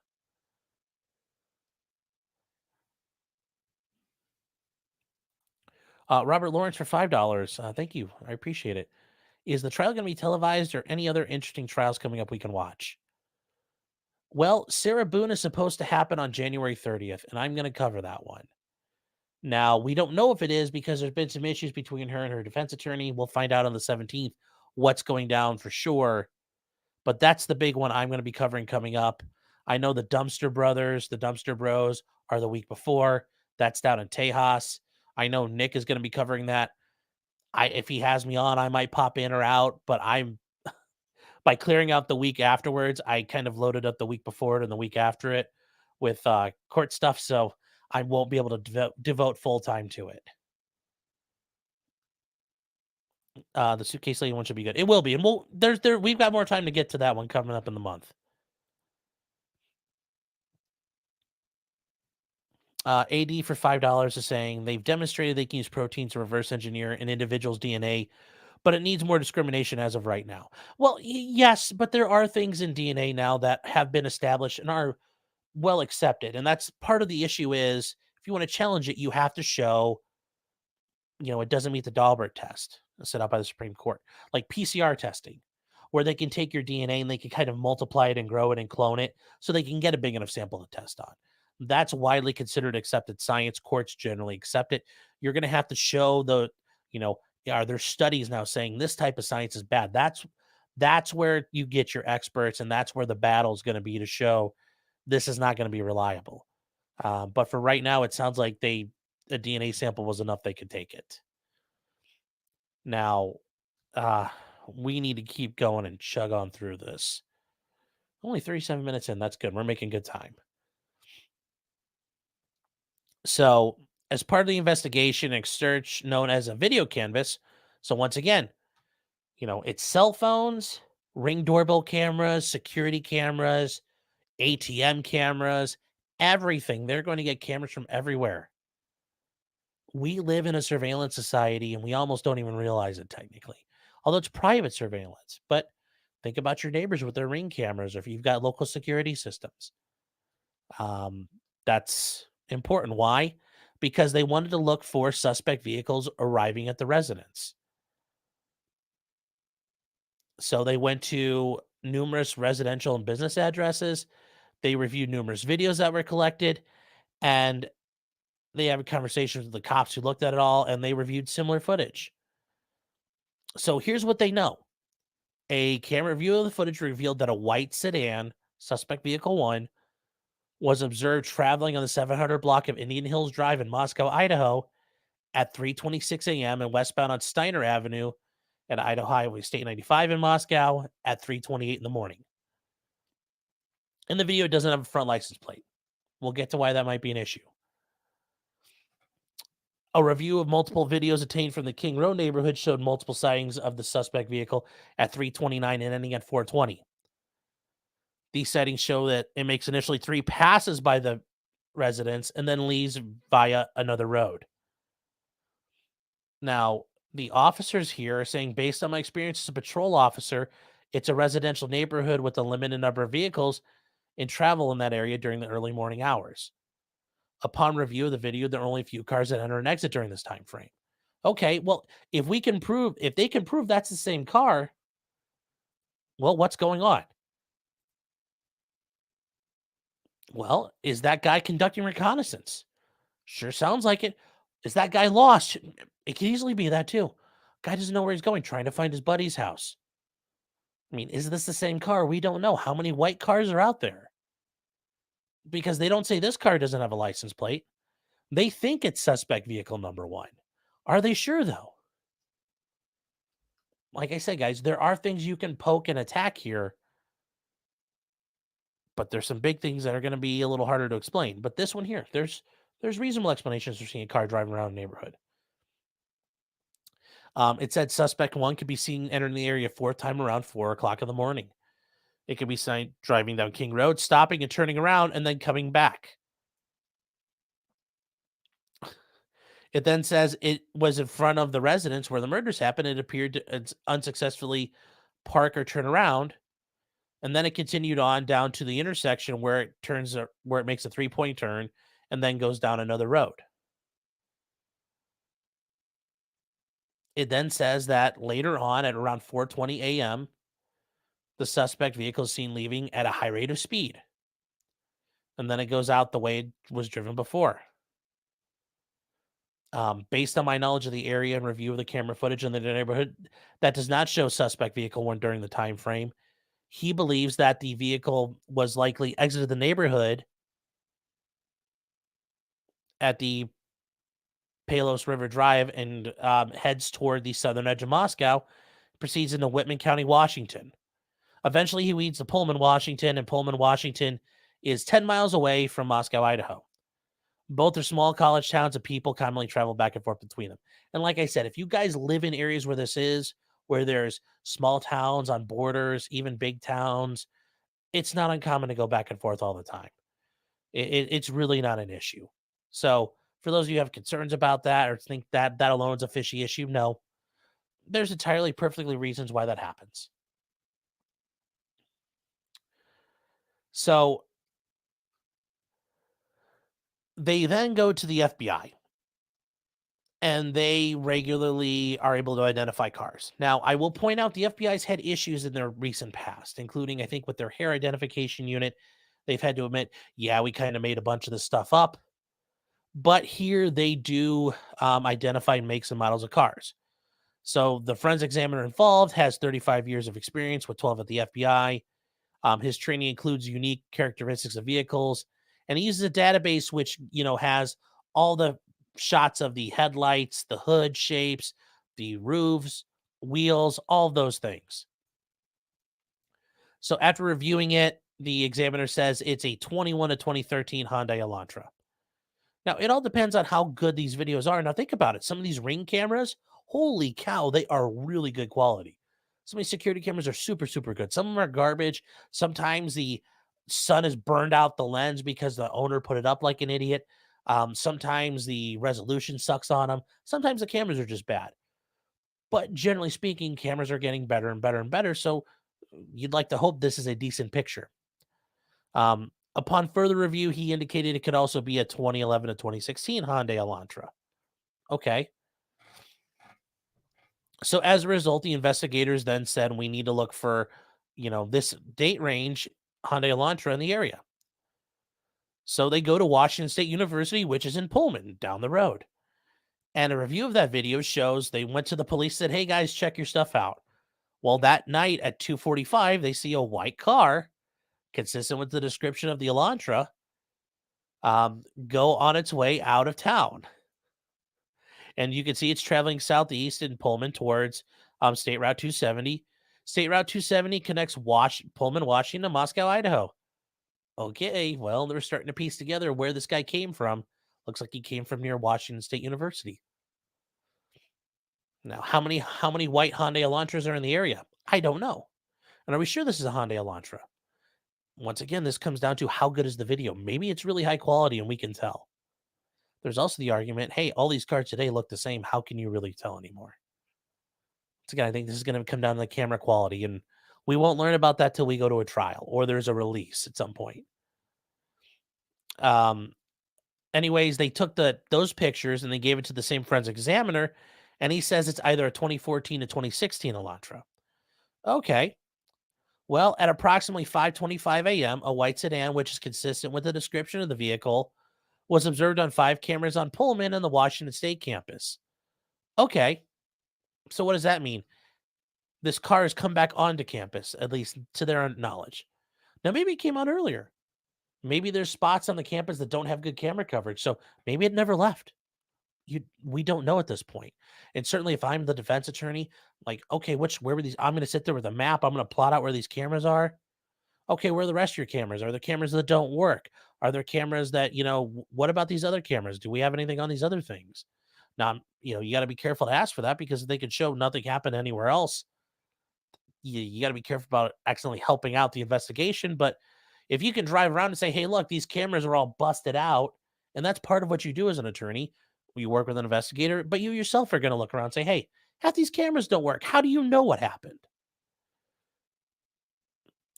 Robert Lawrence for $5. Thank you, I appreciate it. Is the trial going to be televised, or any other interesting trials coming up we can watch? Well, Sarah Boone is supposed to happen on January 30th, and I'm going to cover that one. Now, we don't know if it is because there's been some issues between her and her defense attorney. We'll find out on the 17th what's going down for sure. But that's the big one I'm going to be covering coming up. I know the Dumpster Brothers, the Dumpster Bros are the week before. That's down in Tejas. I know Nick is going to be covering that. If he has me on, I might pop in or out, but by clearing out the week afterwards, I kind of loaded up the week before it and the week after it with court stuff, so I won't be able to devote full time to it. The suitcase lady one should be good. It will be, and we've got more time to get to that one coming up in the month. AD for $5 is saying they've demonstrated they can use proteins to reverse engineer an individual's DNA, but it needs more discrimination as of right now. Well, yes, but there are things in DNA now that have been established and are well accepted, and that's part of the issue. Is if you want to challenge it, you have to show it doesn't meet the Dahlberg test set out by the Supreme Court, like PCR testing, where they can take your DNA and they can kind of multiply it and grow it and clone it so they can get a big enough sample to test on. That's widely considered accepted science. Courts generally accept it. You're going to have to show are there studies now saying this type of science is bad? That's where you get your experts, and that's where the battle is going to be to show this is not going to be reliable. But for right now, it sounds like a DNA sample was enough they could take it. Now, we need to keep going and chug on through this. Only 37 minutes in. That's good. We're making good time. So, as part of the investigation, a search known as a video canvas. So, once again, it's cell phones, Ring doorbell cameras, security cameras, ATM cameras, everything. They're going to get cameras from everywhere. We live in a surveillance society, and we almost don't even realize it technically, although it's private surveillance. But think about your neighbors with their Ring cameras, or if you've got local security systems. That's important. Why? Because they wanted to look for suspect vehicles arriving at the residence. So they went to numerous residential and business addresses. They reviewed numerous videos that were collected, and they had conversations with the cops who looked at it all, and they reviewed similar footage. So here's what they know. A camera view of the footage revealed that a white sedan, suspect vehicle 1, was observed traveling on the 700 block of Indian Hills Drive in Moscow, Idaho at 3:26 a.m. and westbound on Steiner Avenue at Idaho Highway State 95 in Moscow at 3:28 in the morning. And the video doesn't have a front license plate. We'll get to why that might be an issue. A review of multiple videos obtained from the King Road neighborhood showed multiple sightings of the suspect vehicle at 3:29 and ending at 4:20. These sightings show that it makes initially 3 passes by the residence and then leaves via another road. Now, the officers here are saying, based on my experience as a patrol officer, it's a residential neighborhood with a limited number of vehicles and travel in that area during the early morning hours. Upon review of the video, there are only a few cars that enter and exit during this time frame. Okay, well, if they can prove that's the same car, well, what's going on? Well, is that guy conducting reconnaissance? Sure sounds like it. Is that guy lost? It could easily be that too. Guy doesn't know where he's going, trying to find his buddy's house. I mean, is this the same car? We don't know. How many white cars are out there? Because they don't say this car doesn't have a license plate. They think it's suspect vehicle number one. Are they sure though? Like I said, guys, there are things you can poke and attack here, but there's some big things that are going to be a little harder to explain. But this one here, there's reasonable explanations for seeing a car driving around a neighborhood. It said suspect one could be seen entering the area fourth time around 4 o'clock in the morning. It could be seen driving down King Road, stopping and turning around, and then coming back. It then says it was in front of the residence where the murders happened. It appeared to unsuccessfully park or turn around, and then it continued on down to the intersection where it turns where it makes a 3-point turn and then goes down another road. It then says that later on at around 4:20 a.m., the suspect vehicle is seen leaving at a high rate of speed, and then it goes out the way it was driven before. Based on my knowledge of the area and review of the camera footage in the neighborhood, that does not show suspect vehicle one during the time frame. He believes that the vehicle was likely exited the neighborhood at the Palos River Drive and heads toward the southern edge of Moscow, proceeds into Whitman County, Washington. Eventually, he weeds to Pullman, Washington, and Pullman, Washington is 10 miles away from Moscow, Idaho. Both are small college towns and people commonly travel back and forth between them. And like I said, if you guys live in areas where this is, where there's small towns on borders, even big towns, it's not uncommon to go back and forth all the time. It's really not an issue. So for those of you who have concerns about that or think that that alone is a fishy issue, no, there's entirely perfectly reasons why that happens. So they then go to the FBI and they regularly are able to identify cars. Now, I will point out the FBI's had issues in their recent past, including, I think, with their hair identification unit. They've had to admit, yeah, we kind of made a bunch of this stuff up. But here they do identify makes and models of cars. So the forensic examiner involved has 35 years of experience with 12 at the FBI. His training includes unique characteristics of vehicles, and he uses a database which, has all the shots of the headlights, the hood shapes, the roofs, wheels, all of those things. So after reviewing it, the examiner says it's a 21 to 2013 Hyundai Elantra. Now, it all depends on how good these videos are. Now, think about it. Some of these Ring cameras, holy cow, they are really good quality. Some of these security cameras are super, super good. Some of them are garbage. Sometimes the sun has burned out the lens because the owner put it up like an idiot. Sometimes the resolution sucks on them. Sometimes the cameras are just bad. But generally speaking, cameras are getting better and better and better. So you'd like to hope this is a decent picture. Upon further review, he indicated it could also be a 2011 to 2016 Hyundai Elantra. Okay. So as a result, the investigators then said we need to look for, this date range Hyundai Elantra in the area. So they go to Washington State University, which is in Pullman, down the road. And a review of that video shows they went to the police, said, "Hey guys, check your stuff out." Well, that night at 2:45, they see a white car, consistent with the description of the Elantra, go on its way out of town. And you can see it's traveling southeast in Pullman towards State Route 270. State Route 270 connects Pullman, Washington to Moscow, Idaho. Okay, well, they're starting to piece together where this guy came from. Looks like he came from near Washington State University. Now, how many white Hyundai Elantras are in the area? I don't know. And are we sure this is a Hyundai Elantra? Once again, this comes down to how good is the video. Maybe it's really high quality and we can tell. There's also the argument, hey, all these cars today look the same. How can you really tell anymore? Once again, I think this is going to come down to the camera quality, and we won't learn about that till we go to a trial or there's a release at some point. Anyways, they took those pictures and they gave it to the same forensic examiner, and he says it's either a 2014 to 2016 Elantra. Okay. Well, at approximately 5:25 a.m., a white sedan, which is consistent with the description of the vehicle, was observed on 5 cameras on Pullman and the Washington State campus. Okay, so what does that mean? This car has come back onto campus, at least to their knowledge. Now, maybe it came on earlier. Maybe there's spots on the campus that don't have good camera coverage, so maybe it never left. We don't know at this point. And certainly if I'm the defense attorney, like, okay, where were these? I'm gonna sit there with a map. I'm gonna plot out where these cameras are. Okay, where are the rest of your cameras? Are there cameras that don't work? Are there cameras that, what about these other cameras? Do we have anything on these other things? Now, you got to be careful to ask for that because they could show nothing happened anywhere else. You got to be careful about accidentally helping out the investigation. But if you can drive around and say, hey, look, these cameras are all busted out, and that's part of what you do as an attorney, you work with an investigator, but you yourself are going to look around and say, hey, half these cameras don't work. How do you know what happened?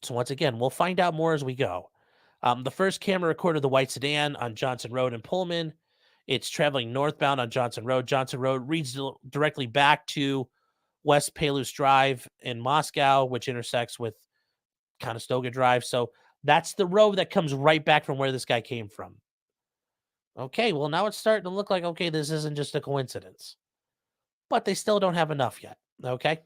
So once again, we'll find out more as we go. The first camera recorded the white sedan on Johnson Road in Pullman. It's traveling northbound on Johnson Road. Johnson Road reads directly back to West Palouse Drive in Moscow, which intersects with Conestoga Drive. So that's the road that comes right back from where this guy came from. Okay, well, now it's starting to look like, okay, this isn't just a coincidence. But they still don't have enough yet. Okay.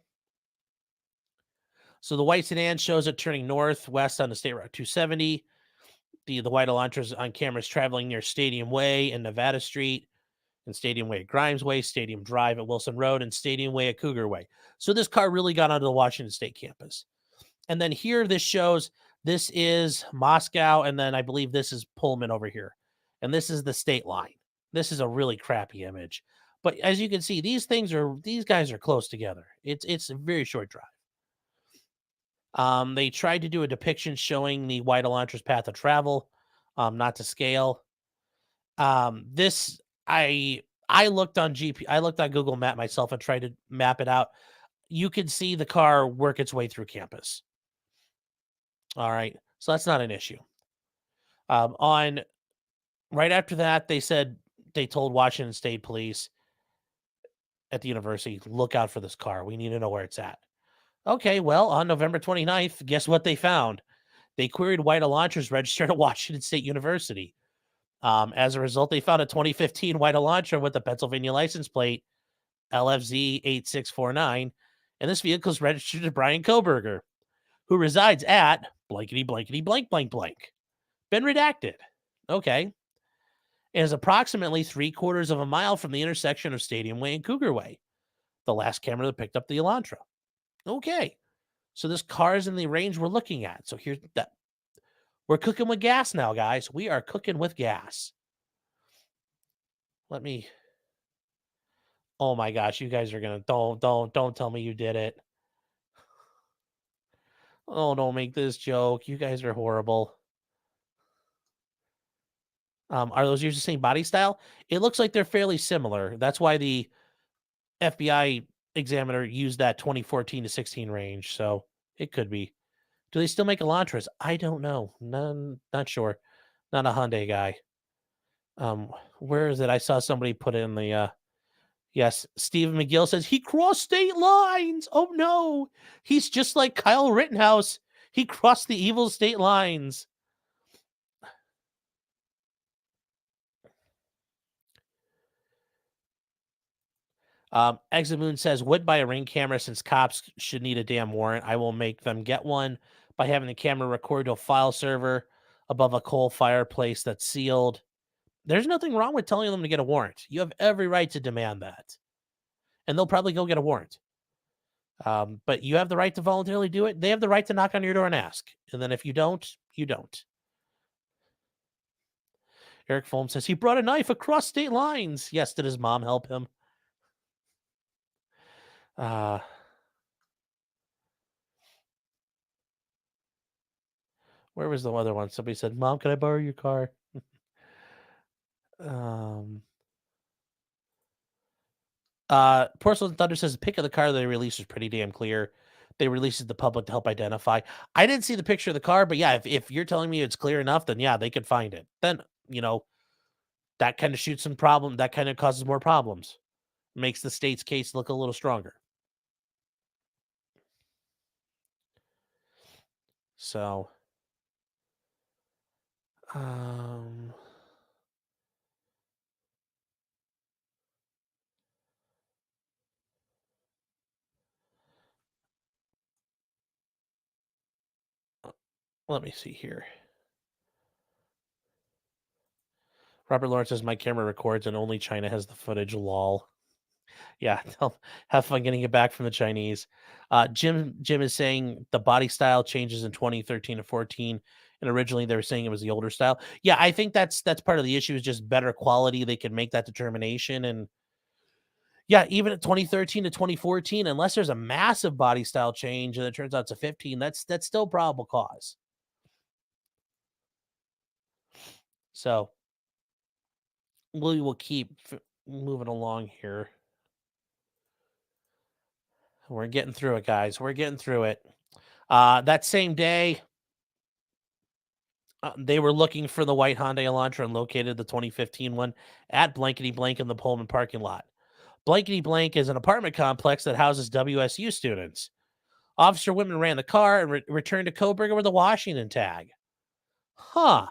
So the white sedan shows it turning northwest on the State Route 270. The white Elantra's on cameras traveling near Stadium Way and Nevada Street, and Stadium Way at Grimes Way, Stadium Drive at Wilson Road, and Stadium Way at Cougar Way. So this car really got onto the Washington State campus. And then here this shows this is Moscow, and then I believe this is Pullman over here. And this is the state line. This is a really crappy image. But as you can see, these guys are close together. It's a very short drive. They tried to do a depiction showing the white Elantra's path of travel, not to scale. This I looked on I looked on Google Map myself and tried to map it out. You could see the car work its way through campus. All right, so that's not an issue. On right after that, they told Washington State Police at the university, look out for this car. We need to know where it's at. Okay, well, on November 29th, guess what they found? They queried white Elantras registered at Washington State University. As a result, they found a 2015 white Elantra with a Pennsylvania license plate LFZ 8649, and this vehicle is registered to Brian Kohberger, who resides at blankety blankety blank blank blank. Been redacted. Okay. It is approximately 3/4 of a mile from the intersection of Stadium Way and Cougar Way, the last camera that picked up the Elantra. Okay. So this car is in the range we're looking at. So here's that. We're cooking with gas now, guys. We are cooking with gas. Let me. Oh my gosh, you guys are gonna don't tell me you did it. Oh, don't make this joke. You guys are horrible. Are those yours the same body style? It looks like they're fairly similar. That's why the FBI examiner used that 2014 to 16 range. So it could be. Do they still make Elantras? I don't know. Not sure. Not a Hyundai guy. Where is it? I saw somebody put in the yes, Stephen McGill says he crossed state lines. Oh no. He's just like Kyle Rittenhouse. He crossed the evil state lines. Exit Moon says, would buy a ring camera since cops should need a damn warrant. I will make them get one by having the camera record to a file server above a coal fireplace that's sealed. There's nothing wrong with telling them to get a warrant. You have every right to demand that. And they'll probably go get a warrant. But you have the right to voluntarily do it. They have the right to knock on your door and ask. And then if you don't, you don't. Eric Fulham says he brought a knife across state lines. Yes, did his mom help him? Where was the other one? Somebody said, Mom, can I borrow your car? Porcelain Thunder says the pic of the car they released is pretty damn clear. They released it to the public to help identify. I didn't see the picture of the car, but yeah, if you're telling me it's clear enough, then yeah, they could find it. Then, that kind of shoots some problem. That kind of causes more problems. Makes the state's case look a little stronger. So, um, let me see here. Robert Lawrence says my camera records and only China has the footage. Lol. Yeah, they'll have fun getting it back from the Chinese. Jim is saying the body style changes in 2013 to 14, and originally they were saying it was the older style. Yeah, I think that's part of the issue is just better quality. They can make that determination, and yeah, even at 2013 to 2014, unless there's a massive body style change and it turns out it's a 15, that's still probable cause. So we will keep moving along here. We're getting through it, guys. We're getting through it. That same day, they were looking for the white Hyundai Elantra and located the 2015 one at Blankety Blank in the Pullman parking lot. Blankety Blank is an apartment complex that houses WSU students. Officer Whitman ran the car and returned to Kohberger with a Washington tag. Huh.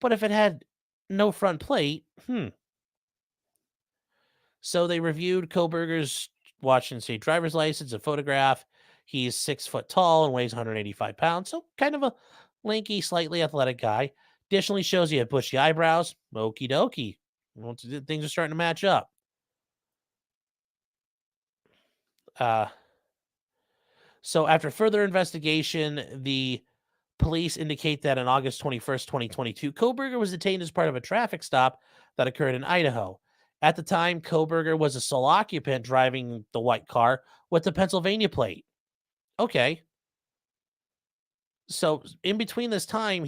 But if it had no front plate, So they reviewed Kohberger's Washington State driver's license, a photograph. He's 6 foot tall and weighs 185 pounds, so kind of a lanky, slightly athletic guy. Additionally, shows he had bushy eyebrows. Okie dokie. Things are starting to match up. Uh, so after further investigation, the police indicate that on August 21st, 2022, Kohberger was detained as part of a traffic stop that occurred in Idaho. At the time, Kohberger was a sole occupant driving the white car with the Pennsylvania plate. Okay. So in between this time,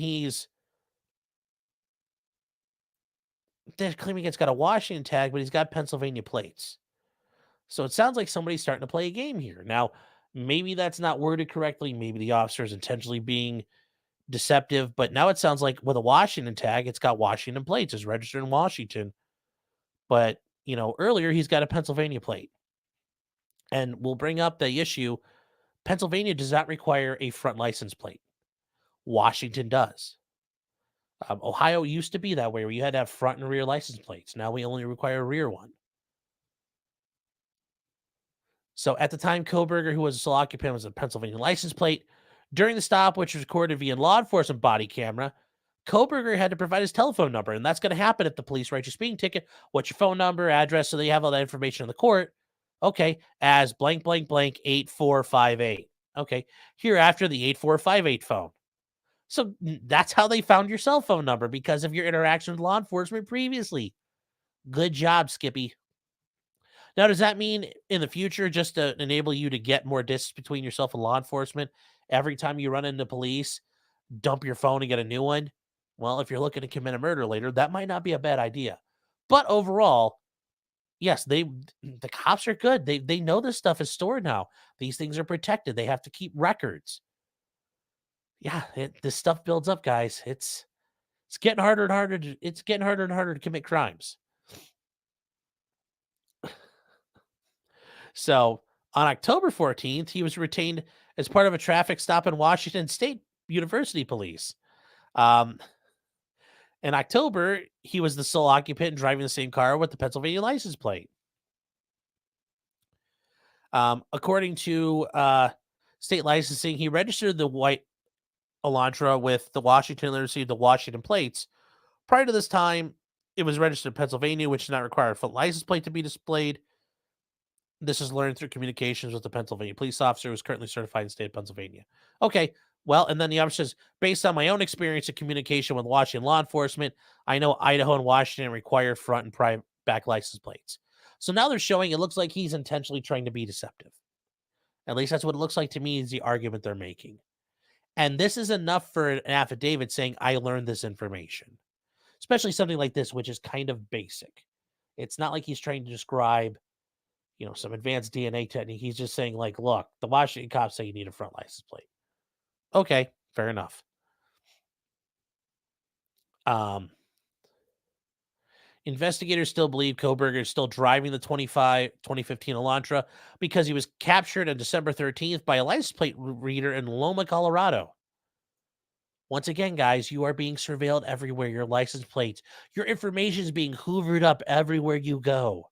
they're claiming it's got a Washington tag, but he's got Pennsylvania plates. So it sounds like somebody's starting to play a game here. Now, maybe that's not worded correctly. Maybe the officer is intentionally being deceptive, but now it sounds like with a Washington tag, it's got Washington plates. It's registered in Washington. But, earlier he's got a Pennsylvania plate. And we'll bring up the issue. Pennsylvania does not require a front license plate. Washington does. Ohio used to be that way where you had to have front and rear license plates. Now we only require a rear one. So at the time, Kohberger, who was a sole occupant, was a Pennsylvania license plate. During the stop, which was recorded via law enforcement body camera, Kohberger had to provide his telephone number, and that's going to happen if the police write your speeding ticket. What's your phone number, address, so they have all that information in the court. Okay, as blank, blank, blank, 8458. Okay, here after the 8458 phone. So that's how they found your cell phone number because of your interaction with law enforcement previously. Good job, Skippy. Now, does that mean in the future, just to enable you to get more distance between yourself and law enforcement, every time you run into police, dump your phone and get a new one? Well, if you're looking to commit a murder later, that might not be a bad idea. But overall, yes, the cops are good. They know this stuff is stored now. These things are protected. They have to keep records. Yeah, this stuff builds up, guys. It's getting harder and harder. It's getting harder and harder to commit crimes. So on October 14th, he was retained as part of a traffic stop in Washington State University Police. Um, in October, he was the sole occupant driving the same car with the Pennsylvania license plate. According to state licensing, he registered the white Elantra with the Washington and received the Washington plates. Prior to this time, it was registered in Pennsylvania, which does not require a full license plate to be displayed. This is learned through communications with the Pennsylvania police officer who is currently certified in the state of Pennsylvania. Okay, well, and then the officer says, based on my own experience in communication with Washington law enforcement, I know Idaho and Washington require front and back license plates. So now they're showing it looks like he's intentionally trying to be deceptive. At least that's what it looks like to me is the argument they're making. And this is enough for an affidavit saying, I learned this information, especially something like this, which is kind of basic. It's not like he's trying to describe some advanced DNA technique. He's just saying, like, look, the Washington cops say you need a front license plate. Okay, fair enough. Investigators still believe Kohberger is still driving the 2015 Elantra because he was captured on December 13th by a license plate reader in Loma, Colorado. Once again, guys, you are being surveilled everywhere. Your license plates, your information is being hoovered up everywhere you go.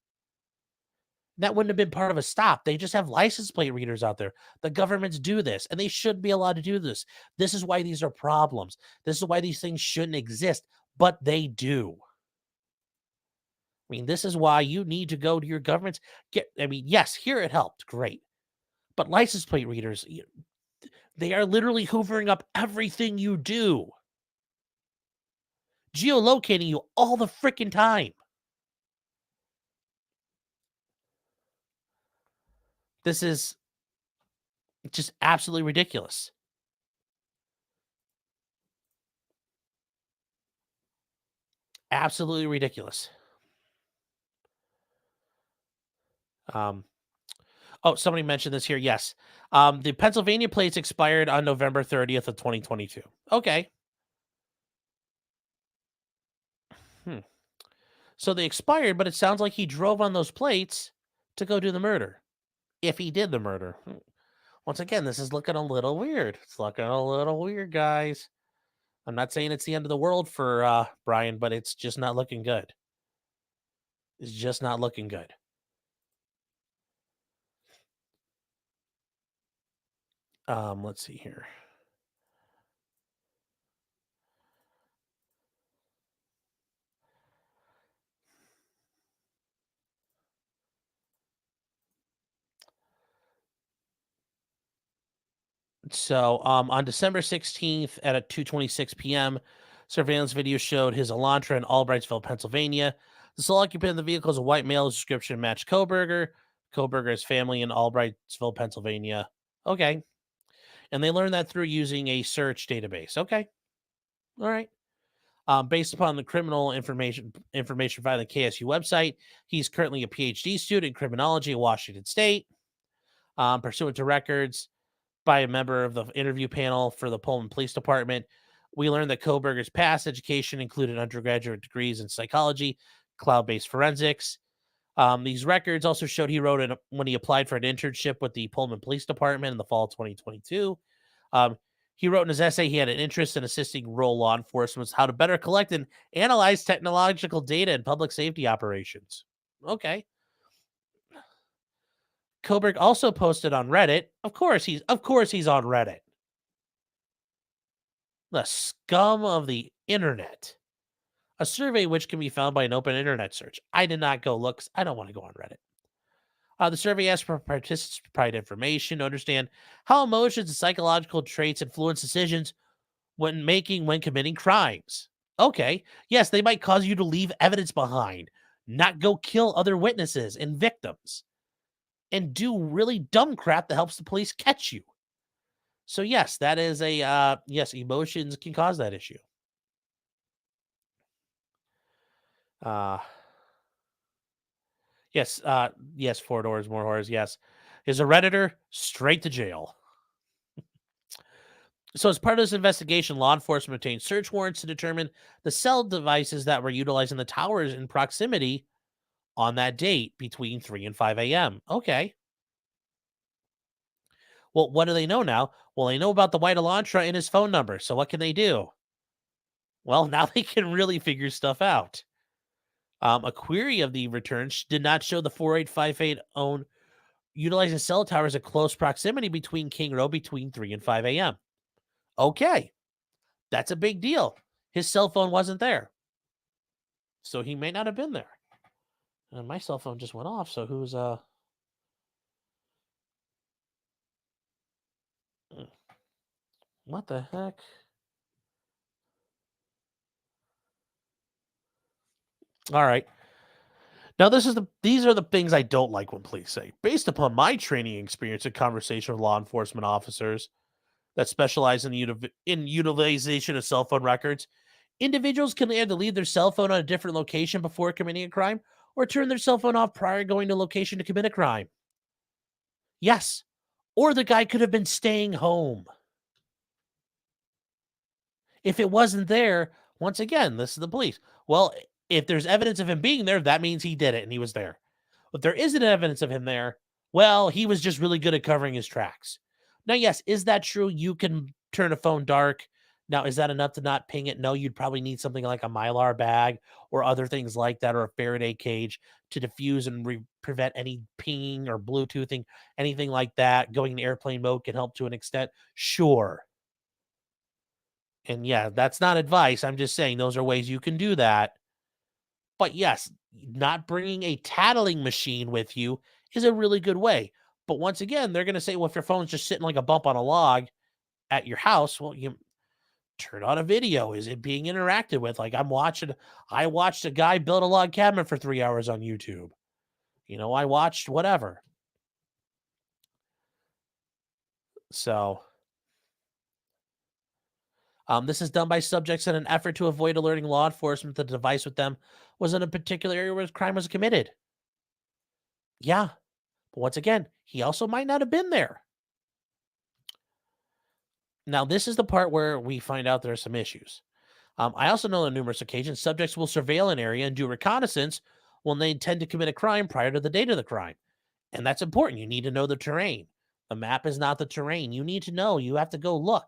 That wouldn't have been part of a stop. They just have license plate readers out there. The governments do this, and they shouldn't be allowed to do this. This is why these are problems. This is why these things shouldn't exist, but they do. I mean, this is why you need to go to your government's yes, here it helped, great. But license plate readers, they are literally hoovering up everything you do. Geolocating you all the freaking time. This is just absolutely ridiculous. Absolutely ridiculous. Oh, somebody mentioned this here. Yes. The Pennsylvania plates expired on November 30th of 2022. Okay. So they expired, but it sounds like he drove on those plates to go do the murder. If he did the murder. Once again, this is looking a little weird. It's looking a little weird, guys. I'm not saying it's the end of the world for Brian, but it's just not looking good. It's just not looking good. Let's see here. So, on December 16th at 2:26 p.m., surveillance video showed his Elantra in Albrightsville, Pennsylvania. The sole occupant of the vehicle is a white male. His description matched Kohberger. Kohberger's family in Albrightsville, Pennsylvania. Okay. And they learned that through using a search database. Okay. All right. Based upon the criminal information via the KSU website, he's currently a PhD student in criminology at Washington State. Pursuant to records by a member of the interview panel for the Pullman Police Department, we learned that Kohberger's past education included undergraduate degrees in psychology, cloud-based forensics. These records also showed he wrote when he applied for an internship with the Pullman Police Department in the fall of 2022. He wrote in his essay he had an interest in assisting rural law enforcement how to better collect and analyze technological data in public safety operations. Okay. Kohberg also posted on Reddit. Of course he's on Reddit. The scum of the internet. A survey which can be found by an open internet search. I did not go look. I don't want to go on Reddit. The survey asked for participants to provide information to understand how emotions and psychological traits influence decisions when committing crimes. Okay, yes, they might cause you to leave evidence behind, not go kill other witnesses and victims, and do really dumb crap that helps the police catch you. So yes, that is a yes, emotions can cause that issue. Yes, yes, 4 doors, more horrors, yes. Is a Redditor straight to jail. So as part of this investigation, law enforcement obtained search warrants to determine the cell devices that were utilized in the towers in proximity on that date between 3 and 5 a.m. Okay. Well, what do they know now? Well, they know about the white Elantra and his phone number. So what can they do? Well, now they can really figure stuff out. A query of the returns did not show the 4858 own utilizing cell towers at close proximity between King Road between 3 and 5 a.m. Okay. That's a big deal. His cell phone wasn't there. So he may not have been there. And my cell phone just went off. So who's what the heck? All right. Now these are the things I don't like when police say. Based upon my training experience and conversation with law enforcement officers that specialize in utilization of cell phone records, individuals can either leave their cell phone on a different location before committing a crime or turn their cell phone off prior to going to location to commit a crime. Yes. Or the guy could have been staying home. If it wasn't there, once again, this is the police. Well, If there's evidence of him being there, that means he did it and he was there. But there isn't evidence of him there. Well, he was just really good at covering his tracks. Now, yes, is that true? You can turn a phone dark. Now, is that enough to not ping it? No, you'd probably need something like a Mylar bag or other things like that, or a Faraday cage to diffuse and prevent any pinging or Bluetoothing, anything like that. Going in airplane mode can help to an extent. Sure. And yeah, that's not advice. I'm just saying those are ways you can do that. But yes, not bringing a tattling machine with you is a really good way. But once again, they're going to say, well, if your phone's just sitting like a bump on a log at your house, well, you turn on a video. Is it being interacted with? Like I watched a guy build a log cabin for 3 hours on YouTube. I watched whatever. So this is done by subjects in an effort to avoid alerting law enforcement that the device with them was in a particular area where the crime was committed. Yeah. But once again, he also might not have been there. Now, this is the part where we find out there are some issues. I also know on numerous occasions subjects will surveil an area and do reconnaissance when they intend to commit a crime prior to the date of the crime. And that's important. You need to know the terrain. The map is not the terrain. You need to know. You have to go look.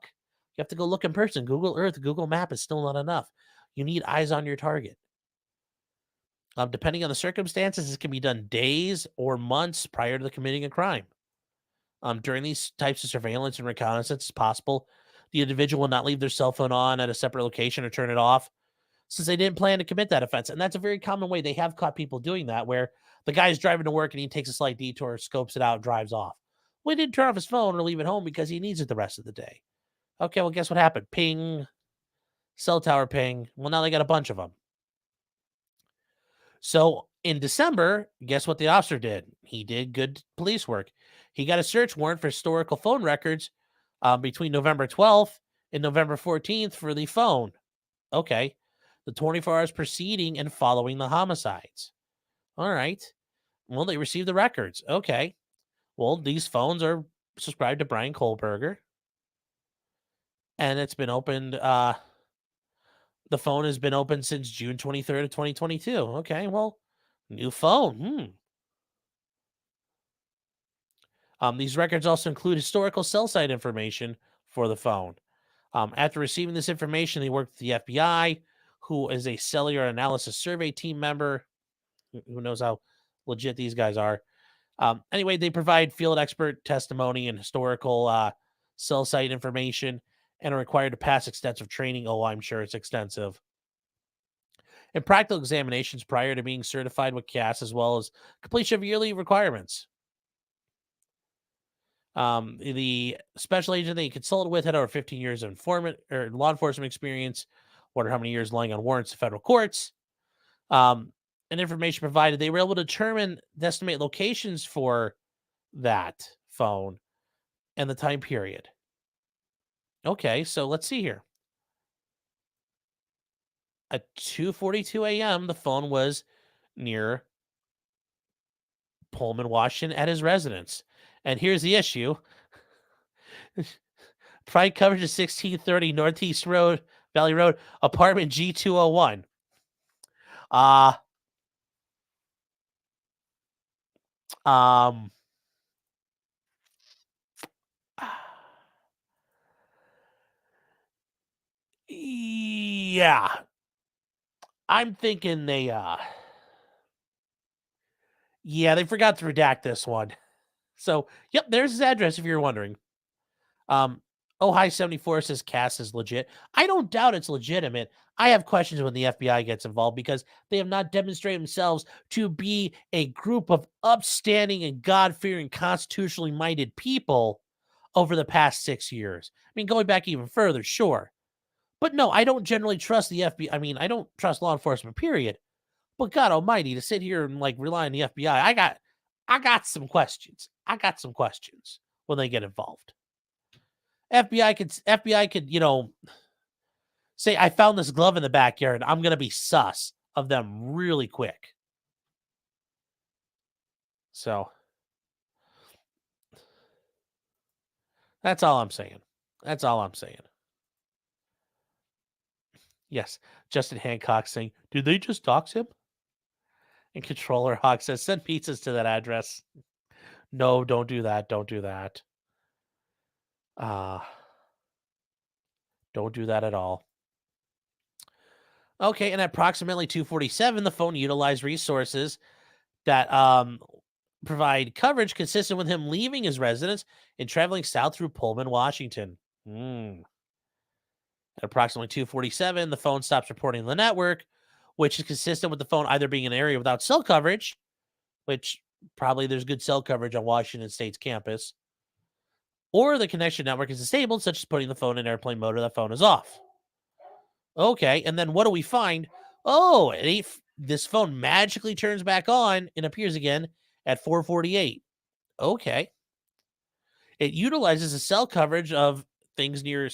You have to go look in person. Google Earth, Google Map is still not enough. You need eyes on your target. Depending on the circumstances, this can be done days or months prior to the committing a crime. During these types of surveillance and reconnaissance, it's possible the individual will not leave their cell phone on at a separate location or turn it off since they didn't plan to commit that offense. And that's a very common way. They have caught people doing that, where the guy's driving to work and he takes a slight detour, scopes it out, drives off. Well, he didn't turn off his phone or leave it home because he needs it the rest of the day. Okay, well, guess what happened? Ping, cell tower ping. Well, now they got a bunch of them. So in December, guess what the officer did? He did good police work. He got a search warrant for historical phone records between November 12th and November 14th for the phone. Okay. The 24 hours preceding and following the homicides. All right. Well, they received the records. Okay. Well, these phones are subscribed to Brian Kohberger, and it's been opened. The phone has been open since June 23rd of 2022. Okay. Well, new phone. These records also include historical cell site information for the phone. After receiving this information, they worked with the FBI, who is a cellular analysis survey team member. Who knows how legit these guys are? Anyway, they provide field expert testimony and historical cell site information and are required to pass extensive training. Oh, I'm sure it's extensive. And practical examinations prior to being certified with CAS, as well as completion of yearly requirements. The special agent that he consulted with had over 15 years of informant or law enforcement experience. Wonder how many years lying on warrants in federal courts. And information provided, they were able to determine the estimate locations for that phone and the time period. Okay, so let's see here. At 2:42 a.m., the phone was near Pullman, Washington, at his residence. And here's the issue. Pride coverage is 1630 Northeast Road, Valley Road, apartment G201. Yeah. I'm thinking they they forgot to redact this one. So, yep, there's his address if you're wondering. Ohio 74 says Cass is legit. I don't doubt it's legitimate. I have questions when the FBI gets involved because they have not demonstrated themselves to be a group of upstanding and God-fearing, constitutionally minded people over the past 6 years. I mean, going back even further, sure. But no, I don't generally trust the FBI. I mean, I don't trust law enforcement, period. But God almighty, to sit here and like rely on the FBI, I got some questions. I got some questions when they get involved. FBI could, say I found this glove in the backyard. I'm gonna be sus of them really quick. So that's all I'm saying. That's all I'm saying. Yes, Justin Hancock saying, "Did they just dox him?" And Controller Hawk says, "Send pizzas to that address." No, don't do that. Don't do that. Uh, don't do that at all. Okay, and at approximately 2:47, the phone utilized resources that provide coverage consistent with him leaving his residence and traveling south through Pullman, Washington. Hmm. At approximately 2:47, the phone stops reporting the network, which is consistent with the phone either being in an area without cell coverage, which probably there's good cell coverage on Washington State's campus, or the connection network is disabled, such as putting the phone in airplane mode or the phone is off. Okay, and then what do we find? Oh, this phone magically turns back on and appears again at 4:48. Okay. It utilizes the cell coverage of things near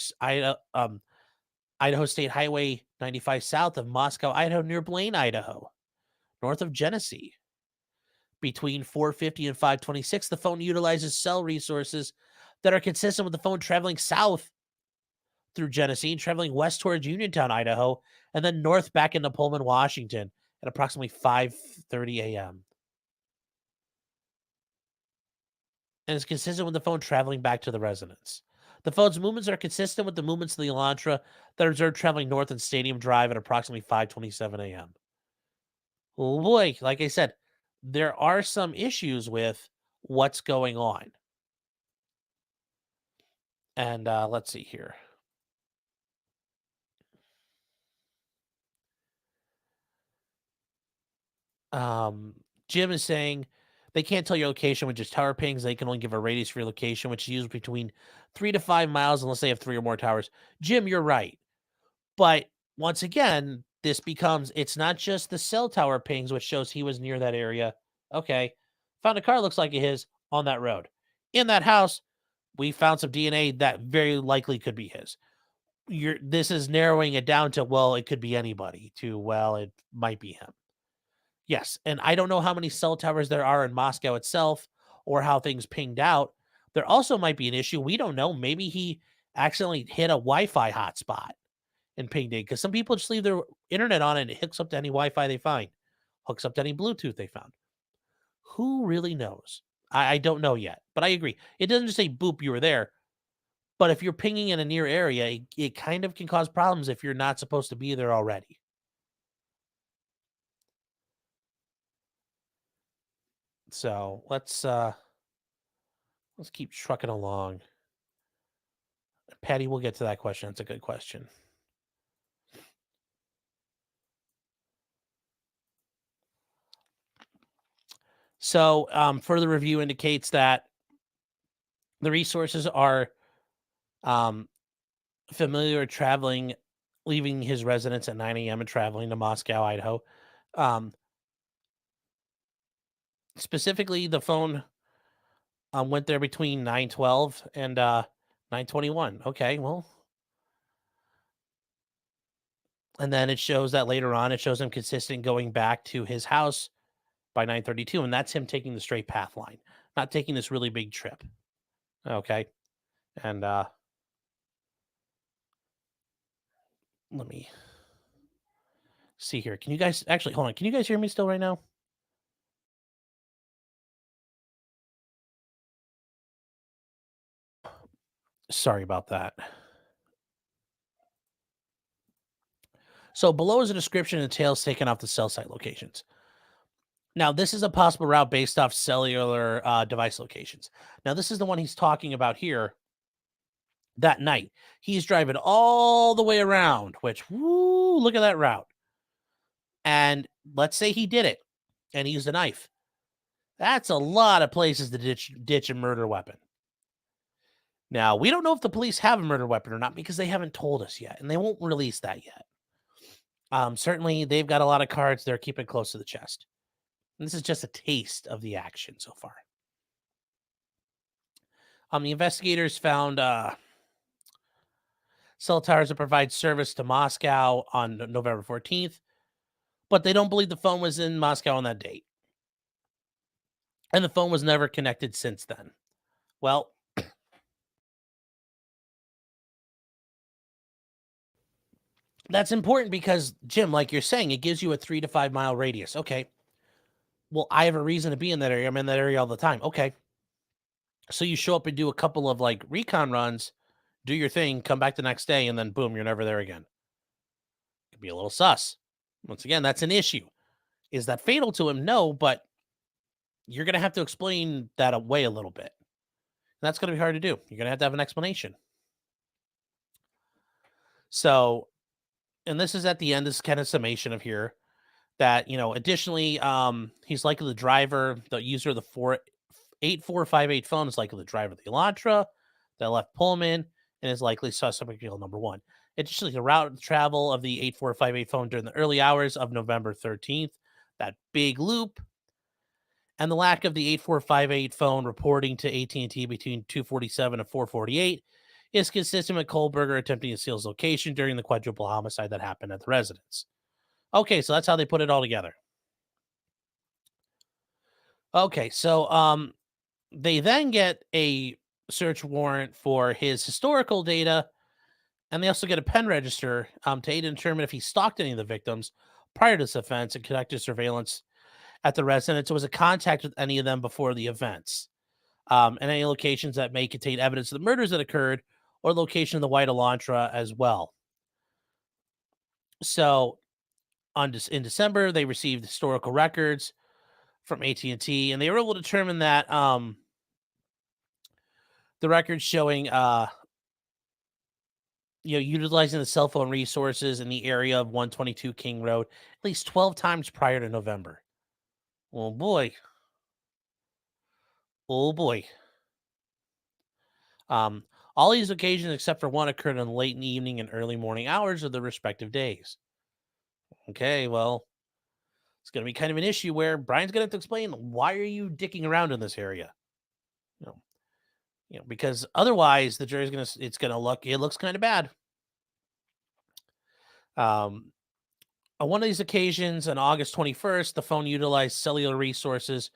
Idaho State Highway 95 south of Moscow, Idaho, near Blaine, Idaho, north of Genesee. Between 4:50 and 5:26, the phone utilizes cell resources that are consistent with the phone traveling south through Genesee and traveling west towards Uniontown, Idaho, and then north back into Pullman, Washington at approximately 5:30 a.m. And is consistent with the phone traveling back to the residence. The phone's movements are consistent with the movements of the Elantra that are observed traveling north in Stadium Drive at approximately 5:27 a.m. Oh boy, like I said, there are some issues with what's going on. And let's see here. Um, Jim is saying they can't tell your location with just tower pings. They can only give a radius for your location, which is usually between 3 to 5 miles, unless they have 3 or more towers. Jim, you're right. But once again, this becomes it's not just the cell tower pings, which shows he was near that area. Okay. Found a car looks like his on that road. In that house, we found some DNA that very likely could be his. This is narrowing it down to, well, it could be anybody, to, well, it might be him. Yes, and I don't know how many cell towers there are in Moscow itself or how things pinged out. There also might be an issue. We don't know. Maybe he accidentally hit a Wi-Fi hotspot and pinged it because some people just leave their internet on and it hooks up to any Wi-Fi they find, hooks up to any Bluetooth they found. Who really knows? I don't know yet, but I agree. It doesn't just say boop, you were there. But if you're pinging in a near area, it kind of can cause problems if you're not supposed to be there already. So let's keep trucking along. Patty, we'll get to that question. It's a good question. So further review indicates that the resources are familiar traveling, leaving his residence at 9 a.m. and traveling to Moscow, Idaho. Specifically, the phone went there between 9:12 and 9:21. Okay, well, and then it shows that later on, it shows him consistent going back to his house by 9:32, and that's him taking the straight path line, not taking this really big trip. Okay, and let me see here. Can you guys actually hold on? Can you guys hear me still right now? Sorry about that. So below is a description and details taken off the cell site locations. Now, this is a possible route based off cellular device locations. Now, this is the one he's talking about here. That night, he's driving all the way around, which, woo, look at that route. And let's say he did it and he used a knife. That's a lot of places to ditch a murder weapon. Now, we don't know if the police have a murder weapon or not because they haven't told us yet, and they won't release that yet. Certainly, they've got a lot of cards they're keeping close to the chest. And this is just a taste of the action so far. The investigators found cell towers that provide service to Moscow on November 14th, but they don't believe the phone was in Moscow on that date. And the phone was never connected since then. Well, That's important because, Jim, like you're saying, it gives you a 3 to 5 mile radius. Okay. Well, I have a reason to be in that area. I'm in that area all the time. Okay. So you show up and do a couple of like recon runs, do your thing, come back the next day, and then boom, you're never there again. Could be a little sus. Once again, that's an issue. Is that fatal to him? No, but you're going to have to explain that away a little bit. That's going to be hard to do. You're going to have an explanation. So, and this is at the end, this kind of summation of here that, additionally, he's likely the driver, the user of the 8458 phone is likely the driver of the Elantra that left Pullman and is likely suspect vehicle number one. Additionally, the route of travel of the 8458 phone during the early hours of November 13th, that big loop, and the lack of the 8458 phone reporting to AT&T between 2:47 and 4:48 is consistent with Kohberger attempting to steal his location during the quadruple homicide that happened at the residence. Okay, so that's how they put it all together. Okay, so they then get a search warrant for his historical data, and they also get a pen register to aid and determine if he stalked any of the victims prior to this offense and conducted surveillance at the residence or was in contact with any of them before the events, and any locations that may contain evidence of the murders that occurred or location of the white Elantra as well. So in December, they received historical records from AT&T, and they were able to determine that the records showing utilizing the cell phone resources in the area of 122 King Road at least 12 times prior to November. Oh boy. Oh boy. Um, all these occasions except for one occurred in the late in the evening and early morning hours of the respective days. Okay, well, it's going to be kind of an issue where Brian's going to have to explain why are you dicking around in this area? You know, because otherwise the jury's going to it looks kind of bad. On one of these occasions, on August 21st, the phone utilized cellular resources,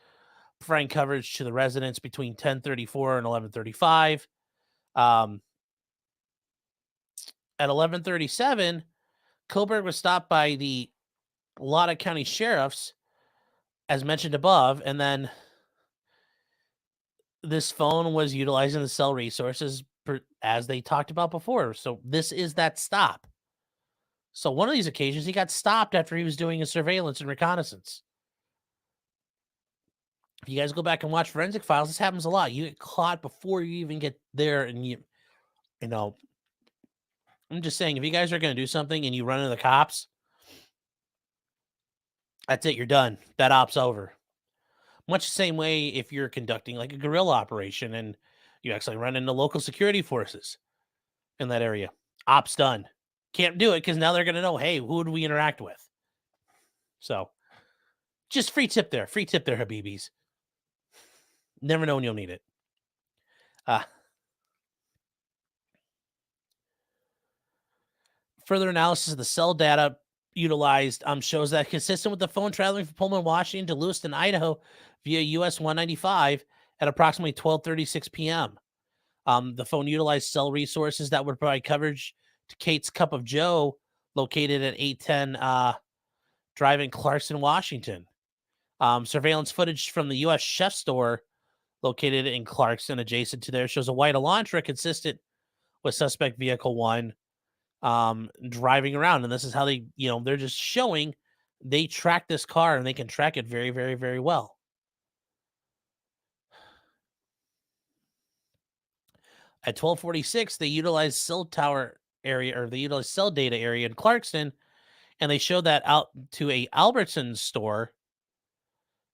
providing coverage to the residents between 10:34 and 11:35. At 11:37, Kohberg was stopped by the Lada County sheriffs, as mentioned above, and then this phone was utilizing the cell resources as they talked about before. So this is that stop. So one of these occasions, he got stopped after he was doing a surveillance and reconnaissance. If you guys go back and watch forensic files, this happens a lot. You get caught before you even get there, and you know. I'm just saying, if you guys are going to do something and you run into the cops, that's it. You're done. That op's over. Much the same way if you're conducting like a guerrilla operation and you actually run into local security forces in that area. Op's done. Can't do it because now they're going to know, hey, who do we interact with? So just free tip there. Free tip there, Habibis. Never know when you'll need it. Further analysis of the cell data utilized shows that consistent with the phone traveling from Pullman, Washington to Lewiston, Idaho via US 195 at approximately 12:36 p.m. The phone utilized cell resources that would provide coverage to Kate's Cup of Joe, located at 810 Drive in Clarkson, Washington. Surveillance footage from the U.S. Chef store located in Clarkson, adjacent to there, shows a white Elantra consistent with suspect vehicle one driving around. And this is how they, they're just showing they track this car and they can track it very, very, very well. At 12:46, they utilized cell tower area, or they utilized cell data area in Clarkson, and they showed that out to a Albertsons store.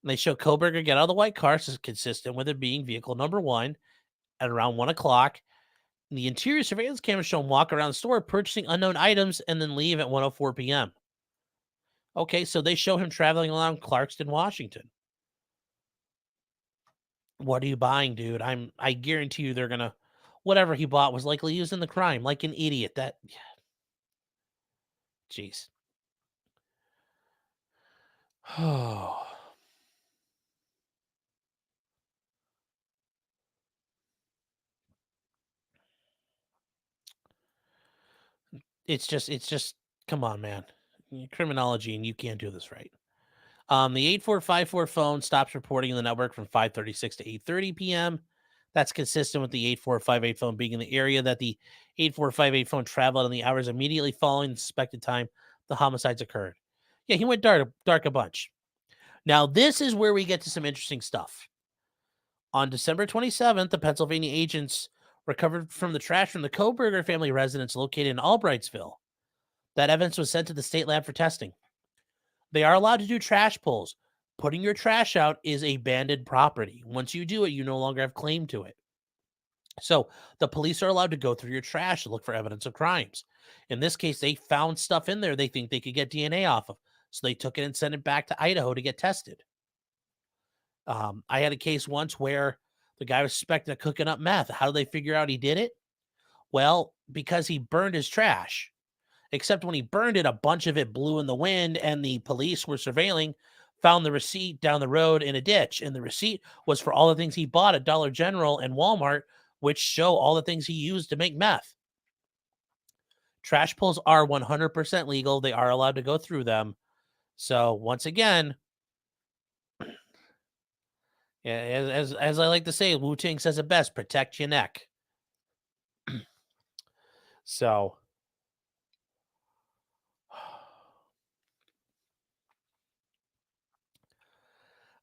And they show Kohberger get out of the white car, so consistent with it being vehicle number one at around 1 o'clock. The interior surveillance cameras show him walk around the store, purchasing unknown items, and then leave at 1:04 p.m. Okay, so they show him traveling along Clarkston, Washington. What are you buying, dude? I guarantee you they're gonna whatever he bought was likely used in the crime, like an idiot. That jeez. Oh. It's just Come on, man. Criminology, and you can't do this right. The 8454 phone stops reporting in the network from 5:36 to 8:30 p.m. That's consistent with the 8458 phone being in the area that the 8458 phone traveled in the hours immediately following the suspected time the homicides occurred. Yeah, he went dark a bunch. Now, this is where we get to some interesting stuff. On December 27th, the Pennsylvania agents recovered from the trash from the Kohberger family residence located in Albrightsville. That evidence was sent to the state lab for testing. They are allowed to do trash pulls. Putting your trash out is a banded property. Once you do it, you no longer have claim to it. So the police are allowed to go through your trash to look for evidence of crimes. In this case, they found stuff in there they think they could get DNA off of. So they took it and sent it back to Idaho to get tested. I had a case once where the guy was suspected of cooking up meth. How did they figure out he did it? Well, because he burned his trash. Except when he burned it, a bunch of it blew in the wind, and the police were surveilling, found the receipt down the road in a ditch. And the receipt was for all the things he bought at Dollar General and Walmart, which show all the things he used to make meth. Trash pulls are 100% legal. They are allowed to go through them. So once again, as I like to say, Wu-Tang says it best, protect your neck. So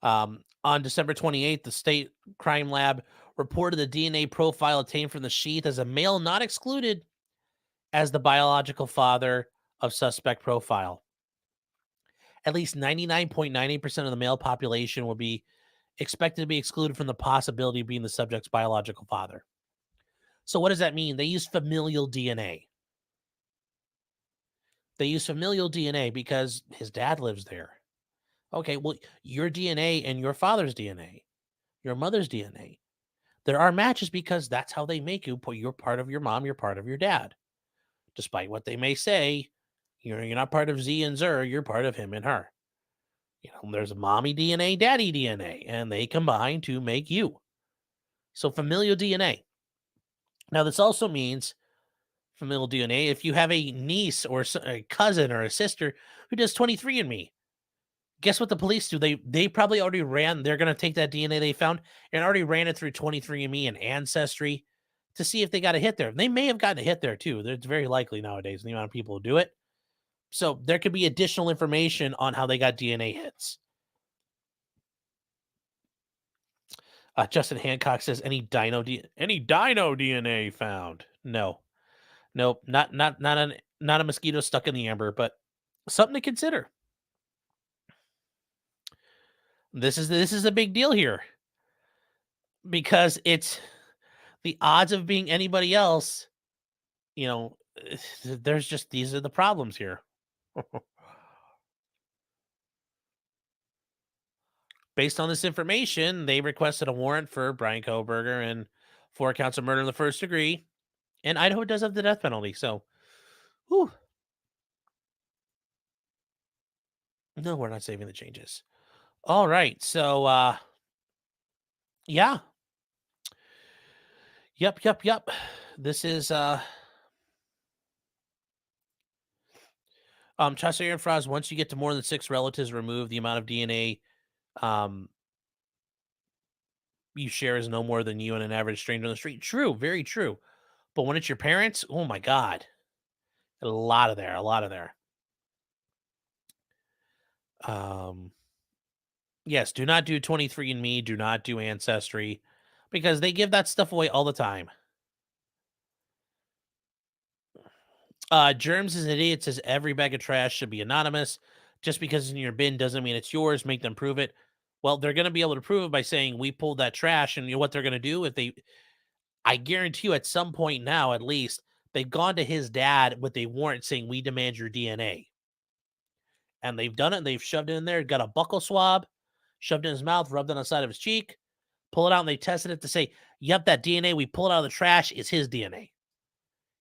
on December 28th, the state crime lab reported the DNA profile obtained from the sheath as a male not excluded as the biological father of suspect profile. At least 99.98% of the male population will be expected to be excluded from the possibility of being the subject's biological father. So what does that mean? They use familial DNA. They use familial DNA because his dad lives there. Okay, well, your DNA and your father's DNA, your mother's DNA, there are matches because that's how they make you. You're part of your mom, you're part of your dad. Despite what they may say, you're not part of Z and Zer, you're part of him and her. There's mommy DNA, daddy DNA, and they combine to make you. So familial DNA. Now, this also means familial DNA if you have a niece or a cousin or a sister who does 23andMe. Guess what the police do? They probably already they're going to take that DNA they found and already ran it through 23andMe and Ancestry to see if they got a hit there. They may have gotten a hit there too. It's very likely nowadays, the amount of people who do it. So there could be additional information on how they got DNA hits. Justin Hancock says, any dino DNA found? No, nope, not a mosquito stuck in the amber, but something to consider. This is a big deal here because it's the odds of being anybody else. There's just these are the problems here. Based on this information, they requested a warrant for Brian Kohberger and 4 counts of murder in the first degree. And Idaho does have the death penalty, so whew. No, we're not saving the changes. All right, so yeah. Yep. This is Chaucer and Frost, once you get to more than 6 relatives removed, the amount of DNA you share is no more than you and an average stranger on the street. True, very true. But when it's your parents, oh my God. A lot of there. Yes, do not do 23andMe, do not do Ancestry, because they give that stuff away all the time. Germs is an idiot, says every bag of trash should be anonymous. Just because it's in your bin doesn't mean it's yours. Make them prove it. Well, they're going to be able to prove it by saying we pulled that trash. And you know what they're going to do? I guarantee you at some point now, at least, they've gone to his dad with a warrant saying we demand your DNA. And they've done it. And they've shoved it in there, got a buccal swab, shoved it in his mouth, rubbed it on the side of his cheek, pull it out, and they tested it to say, yep, that DNA we pulled out of the trash is his DNA.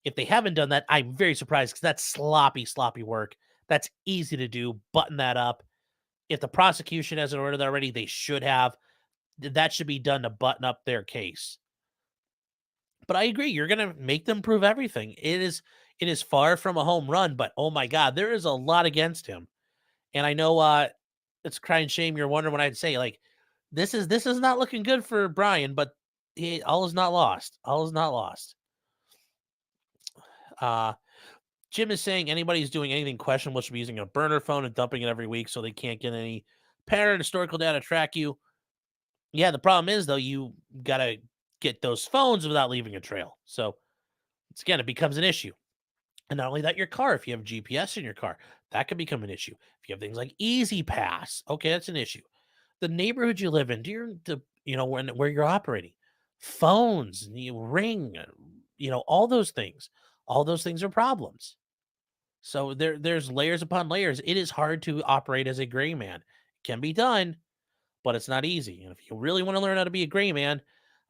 If they haven't done that, I'm very surprised because that's sloppy work. That's easy to do. Button that up. If the prosecution hasn't ordered that already, they should have. That should be done to button up their case. But I agree. You're going to make them prove everything. It is far from a home run, but oh my god, there is a lot against him. And I know it's crying shame. You're wondering what I'd say. Like this is not looking good for Brian, but all is not lost. All is not lost. Uh Jim is saying anybody who's doing anything questionable should be using a burner phone and dumping it every week so they can't get any pattern historical data to track you. Yeah, the problem is though, you gotta get those phones without leaving a trail. So it's again, it becomes an issue. And not only that, your car, if you have GPS in your car, that could become an issue. If you have things like Easy Pass, okay, that's an issue. The neighborhood you live in, where you're operating, phones, Ring, all those things are problems. So there's layers upon layers. It is hard to operate as a gray man. It can be done, but it's not easy. And if you really want to learn how to be a gray man,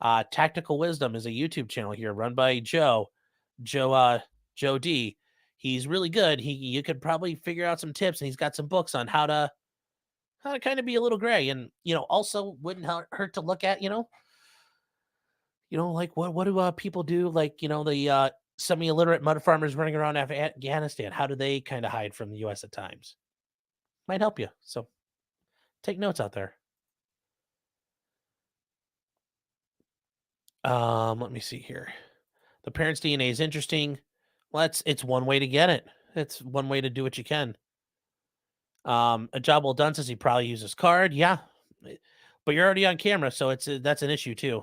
Tactical Wisdom is a YouTube channel here run by Joe Joe D. He's really good. You could probably figure out some tips, and he's got some books on how to kind of be a little gray, and also wouldn't hurt to look at like what do people do, like the semi-illiterate mud farmers running around Afghanistan. How do they kind of hide from the U.S. at times? Might help you. So take notes out there. Let me see here. The parents' DNA is interesting. Well, it's one way to get it. It's one way to do what you can. A job well done says he probably uses card. Yeah, but you're already on camera, so that's an issue too.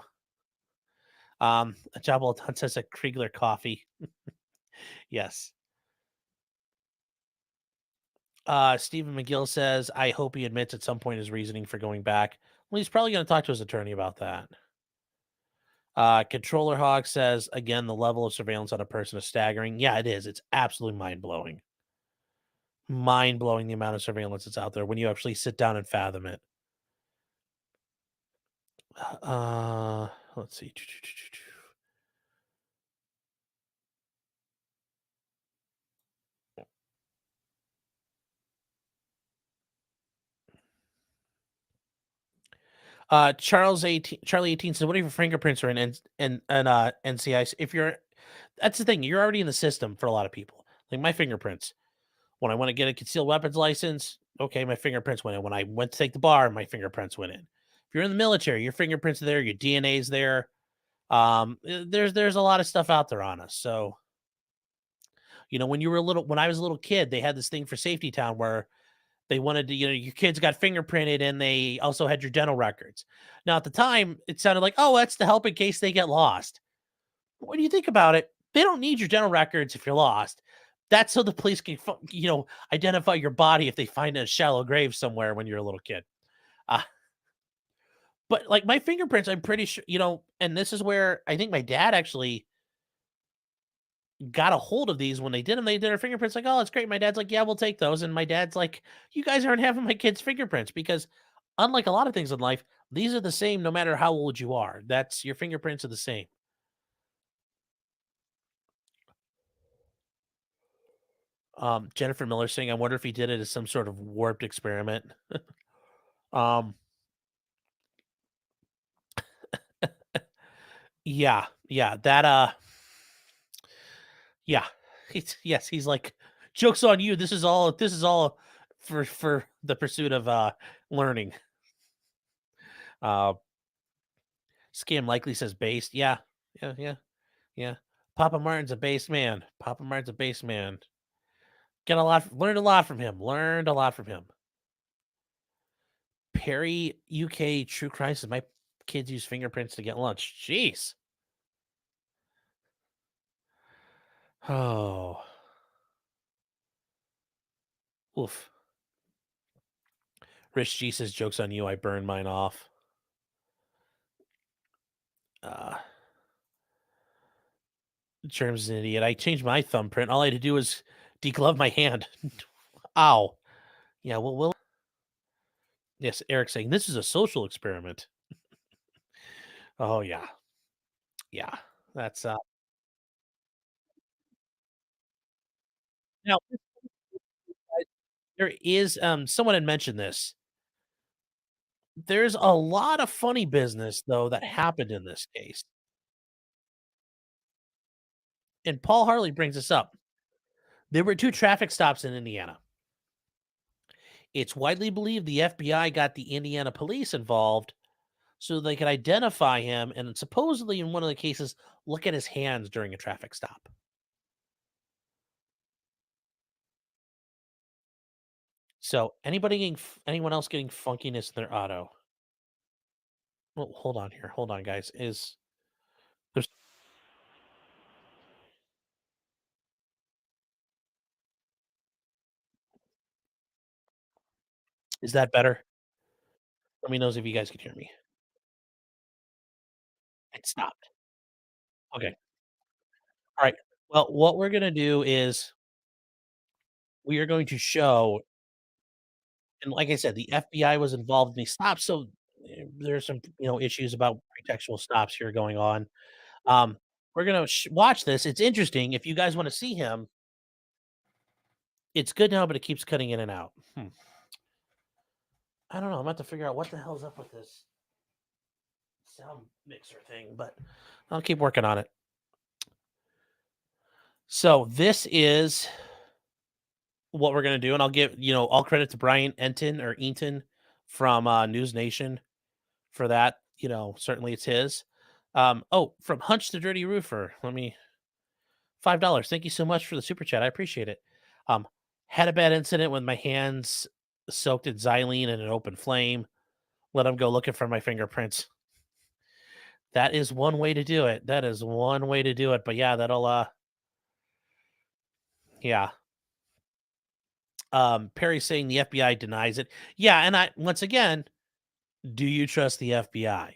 A job well done says a Kriegler coffee. Yes. Stephen McGill says, I hope he admits at some point his reasoning for going back. Well, he's probably going to talk to his attorney about that. Controller Hog says, again, the level of surveillance on a person is staggering. Yeah, it is. It's absolutely mind blowing. Mind blowing the amount of surveillance that's out there when you actually sit down and fathom it. Let's see. Charlie 18 says, "What if your fingerprints are in NCIS? If you're, that's the thing. You're already in the system for a lot of people. Like my fingerprints. When I want to get a concealed weapons license, okay, my fingerprints went in. When I went to take the bar, my fingerprints went in. If you're in the military, your fingerprints are there. Your DNA's there. There's a lot of stuff out there on us. So, when I was a little kid, they had this thing for Safety Town where they wanted to, your kids got fingerprinted and they also had your dental records. Now, at the time, it sounded like, oh, that's to help in case they get lost. When you think about it, they don't need your dental records if you're lost. That's so the police can, identify your body if they find a shallow grave somewhere when you're a little kid. Uh, but like my fingerprints, I'm pretty sure, and this is where I think my dad actually got a hold of these when they did them. They did our fingerprints like, oh, it's great. My dad's like, yeah, we'll take those. And my dad's like, you guys aren't having my kids' fingerprints because unlike a lot of things in life, these are the same no matter how old you are. That's your fingerprints are the same. Jennifer Miller saying, I wonder if he did it as some sort of warped experiment. um, yeah, yeah, yes, he's like, jokes on you. This is all for the pursuit of learning. Uh, Scam likely says based. Yeah, yeah, yeah. Papa Martin's a base man. Papa Martin's a base man. Learned a lot from him. Learned a lot from him. Perry UK True Crime says my kids use fingerprints to get lunch. Jeez. Oh. Oof. Rich G says jokes on you. I burned mine off. Uh Germ's an idiot. I changed my thumbprint. All I had to do was deglove my hand. Ow. Yeah, well, yes, Eric saying this is a social experiment. Oh yeah. Yeah. That's now there is someone had mentioned this. There's a lot of funny business though that happened in this case. And Paul Harley brings this up. There were 2 traffic stops in Indiana. It's widely believed the FBI got the Indiana police involved so they could identify him and supposedly in one of the cases look at his hands during a traffic stop. So anyone else getting funkiness in their auto? Well, hold on here. Hold on, guys. There's is that better? Let me know if you guys can hear me. It stopped. Okay. All right. Well, what we're gonna do is we are going to show, and like I said, the FBI was involved in these stops, so there's some issues about pretextual stops here going on. Um, we're gonna watch this. It's interesting. If you guys want to see him, it's good now, but it keeps cutting in and out. I don't know. I'm about to figure out what the hell's up with this sound mixer thing, but I'll keep working on it. So this is what we're gonna do, and I'll give all credit to Brian Eaton from News Nation for that. Certainly it's his. Oh, from Hunch the Dirty Roofer. Let me $5. Thank you so much for the super chat. I appreciate it. Um, had a bad incident with my hands soaked in xylene and an open flame. Let him go looking for my fingerprints. That is one way to do it. That is one way to do it. But yeah, that'll yeah. Perry's saying the FBI denies it. Yeah, and once again, do you trust the FBI?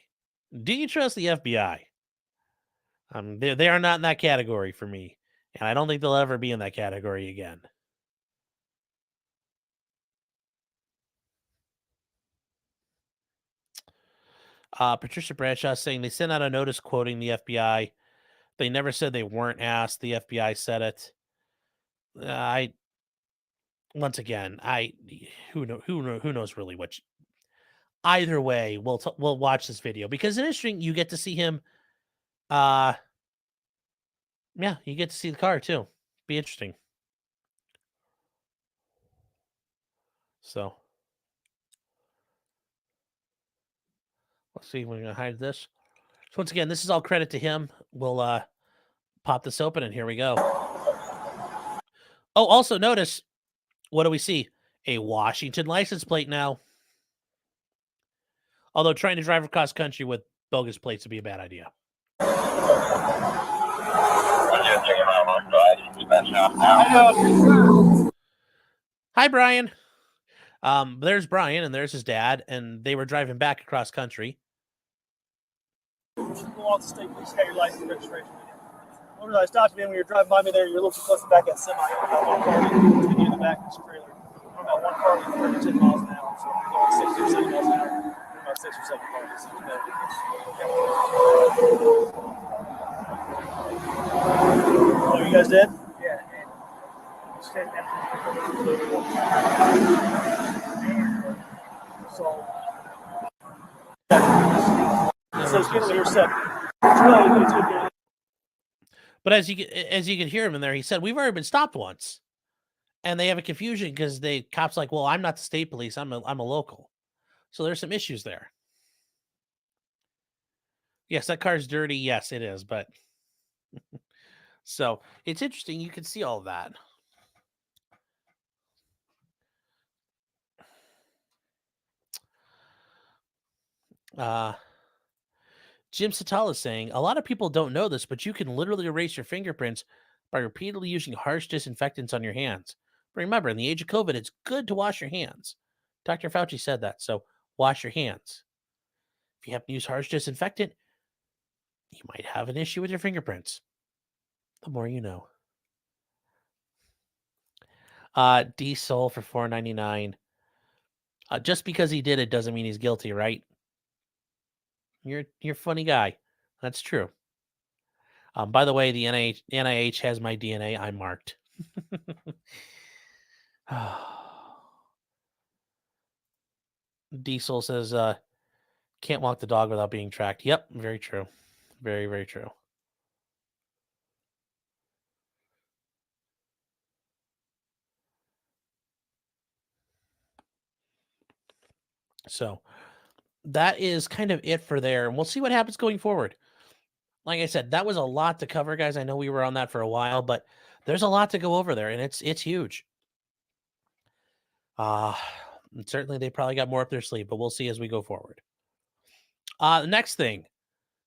Do you trust the FBI? They are not in that category for me, and I don't think they'll ever be in that category again. Patricia Bradshaw saying they sent out a notice quoting the FBI. They never said they weren't asked. The FBI said it. I once again, I who knows really which. Either way, we'll watch this video because it's interesting. You get to see him. Yeah, you get to see the car too. Be interesting. So let's see. We're gonna hide this. So once again, this is all credit to him. We'll pop this open and here we go. Oh, also notice, what do we see? A Washington license plate now. Although trying to drive across country with bogus plates would be a bad idea. Hi, Brian. There's Brian, and there's his dad, and they were driving back across country. You should go off the state police, have your license and registration. Remember, I stopped you when you were driving by me there. You're a little too close to back that semi. One car in the back of this trailer. About one car was 32 miles an hour, so going 60 or 70 miles an hour. About 6 or 7 cars. Oh, you guys did? Yeah. So it's getting here set. But as you can hear him in there, he said we've already been stopped once, and they have a confusion because the cops like, well, I'm not the state police, I'm a local, so there's some issues there. Yes, that car's dirty. Yes, it is, but so it's interesting. You can see all of that. Jim Satala is saying a lot of people don't know this, but you can literally erase your fingerprints by repeatedly using harsh disinfectants on your hands. But remember, in the age of COVID, it's good to wash your hands. Dr. Fauci said that, so wash your hands. If you have to use harsh disinfectant, you might have an issue with your fingerprints. The more you know. D Soul for $4.99. Just because he did it doesn't mean he's guilty, right? You're a funny guy. That's true. By the way, the NIH has my DNA. I'm marked. Diesel says, can't walk the dog without being tracked. Yep, very true. Very, very true. So that is kind of it for there. And we'll see what happens going forward. Like I said, that was a lot to cover, guys. I know we were on that for a while, but there's a lot to go over there, and it's huge. Uh Certainly they probably got more up their sleeve, but we'll see as we go forward. The next thing,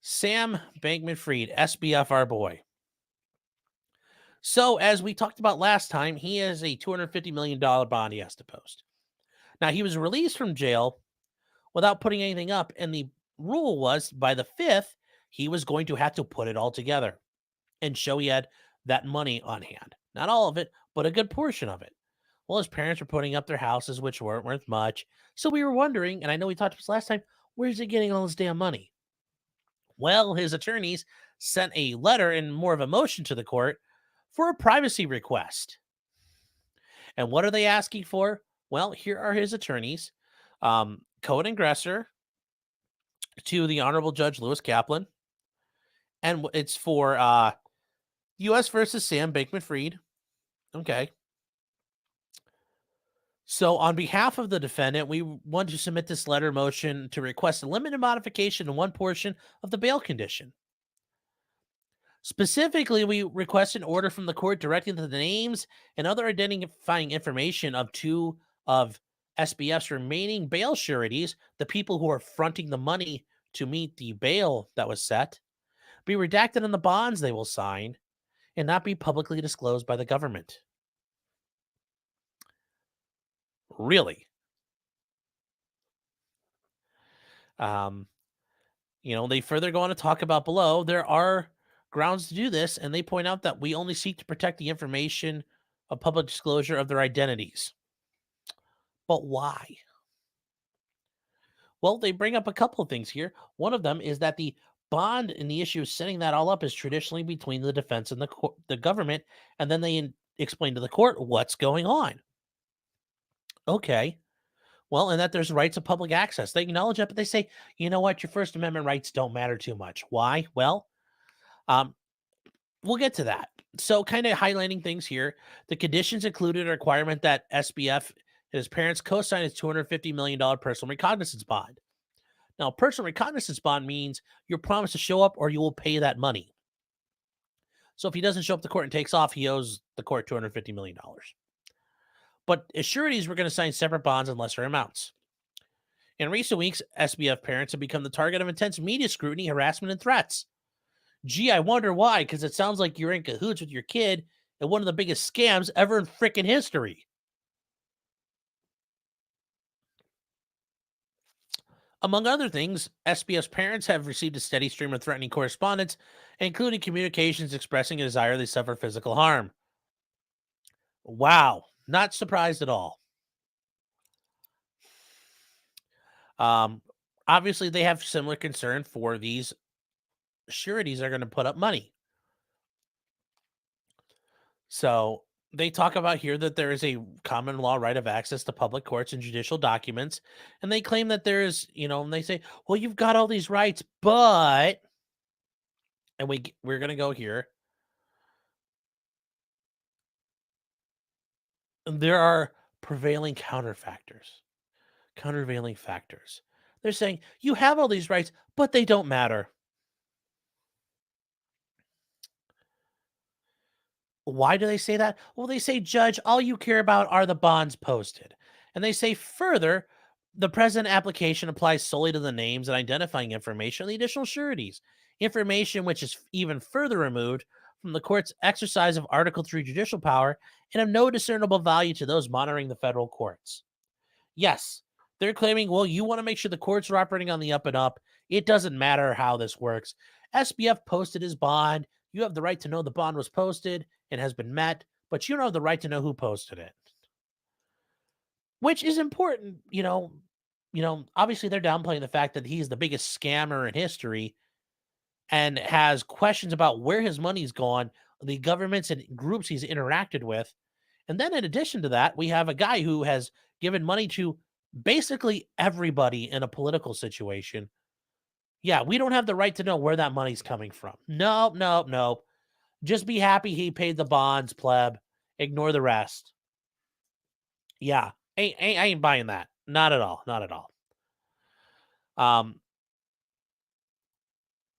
Sam Bankman-Fried, SBF, our boy. So as we talked about last time, he has a $250 million bond he has to post. Now he was released from jail without putting anything up, and the rule was by the 5th, he was going to have to put it all together and show he had that money on hand. Not all of it, but a good portion of it. Well, his parents were putting up their houses, which weren't worth much. So we were wondering, and I know we talked about this last time, where's he getting all this damn money? Well, his attorneys sent a letter and more of a motion to the court for a privacy request. And what are they asking for? Well, here are his attorneys. Co-ingressor to the Honorable Judge Lewis Kaplan. And it's for U.S. versus Sam Bankman-Fried. Okay. So, on behalf of the defendant, we want to submit this letter motion to request a limited modification in one portion of the bail condition. Specifically, we request an order from the court directing the names and other identifying information of two of SBF's remaining bail sureties, the people who are fronting the money to meet the bail that was set, be redacted in the bonds they will sign and not be publicly disclosed by the government. Really? They further go on to talk about below, there are grounds to do this, and they point out that we only seek to protect the information of public disclosure of their identities. But why? Well, they bring up a couple of things here. One of them is that the bond and the issue of setting that all up is traditionally between the defense and the government, and then they explain to the court what's going on. Okay. Well, and that there's rights of public access. They acknowledge that, but they say, you know what, your First Amendment rights don't matter too much. Why? Well, um, we'll get to that. So, kind of highlighting things here, the conditions included a requirement that SBF and his parents co-sign his $250 million personal recognizance bond. Now, personal recognizance bond means you're promised to show up or you will pay that money. So, if he doesn't show up to court and takes off, he owes the court $250 million. But as sureties, we're going to sign separate bonds in lesser amounts. In recent weeks, SBF parents have become the target of intense media scrutiny, harassment, and threats. Gee, I wonder why, because it sounds like you're in cahoots with your kid in one of the biggest scams ever in frickin' history. Among other things, SBF's parents have received a steady stream of threatening correspondence, including communications expressing a desire they suffer physical harm. Wow, not surprised at all. Obviously, they have similar concern for these sureties are going to put up money. So they talk about here that there is a common law right of access to public courts and judicial documents. And they claim that there's, and they say, well, you've got all these rights, but, and we're going to go here. There are countervailing factors. They're saying you have all these rights, but they don't matter. Why do they say that? Well, they say, Judge, all you care about are the bonds posted. And they say further, the present application applies solely to the names and identifying information of the additional sureties, information which is even further removed from the court's exercise of Article 3 judicial power and of no discernible value to those monitoring the federal courts. Yes, they're claiming, well, you want to make sure the courts are operating on the up and up. It doesn't matter how this works. SBF posted his bond. You have the right to know the bond was posted and has been met, but you don't have the right to know who posted it. Which is important, obviously they're downplaying the fact that he's the biggest scammer in history and has questions about where his money's gone, the governments and groups he's interacted with. And then in addition to that, we have a guy who has given money to basically everybody in a political situation. Yeah, we don't have the right to know where that money's coming from. No. Just be happy he paid the bonds, pleb. Ignore the rest. Yeah, I ain't buying that. Not at all. Um,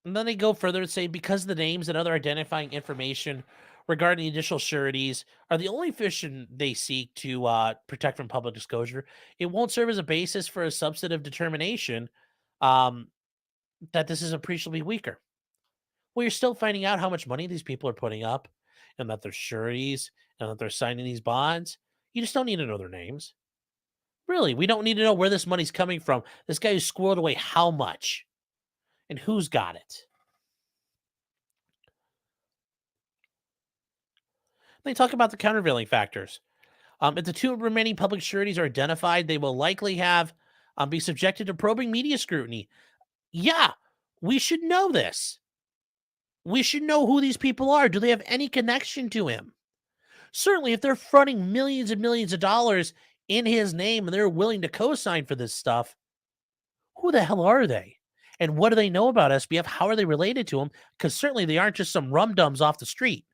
and then they go further and say because the names and other identifying information regarding the initial sureties are the only fiction they seek to protect from public disclosure, it won't serve as a basis for a substantive determination um, that this is appreciably weaker. Well, you're still finding out how much money these people are putting up and that they're sureties and that they're signing these bonds. You just don't need to know their names. Really, we don't need to know where this money's coming from. This guy who squirreled away how much and who's got it. They talk about the countervailing factors. If the two remaining public sureties are identified, they will likely have be subjected to probing media scrutiny. Yeah, we should know this. We should know who these people are. Do they have any connection to him? Certainly, if they're fronting millions and millions of dollars in his name and they're willing to co-sign for this stuff, who the hell are they? And what do they know about SBF? How are they related to him? Because certainly they aren't just some rum-dums off the street.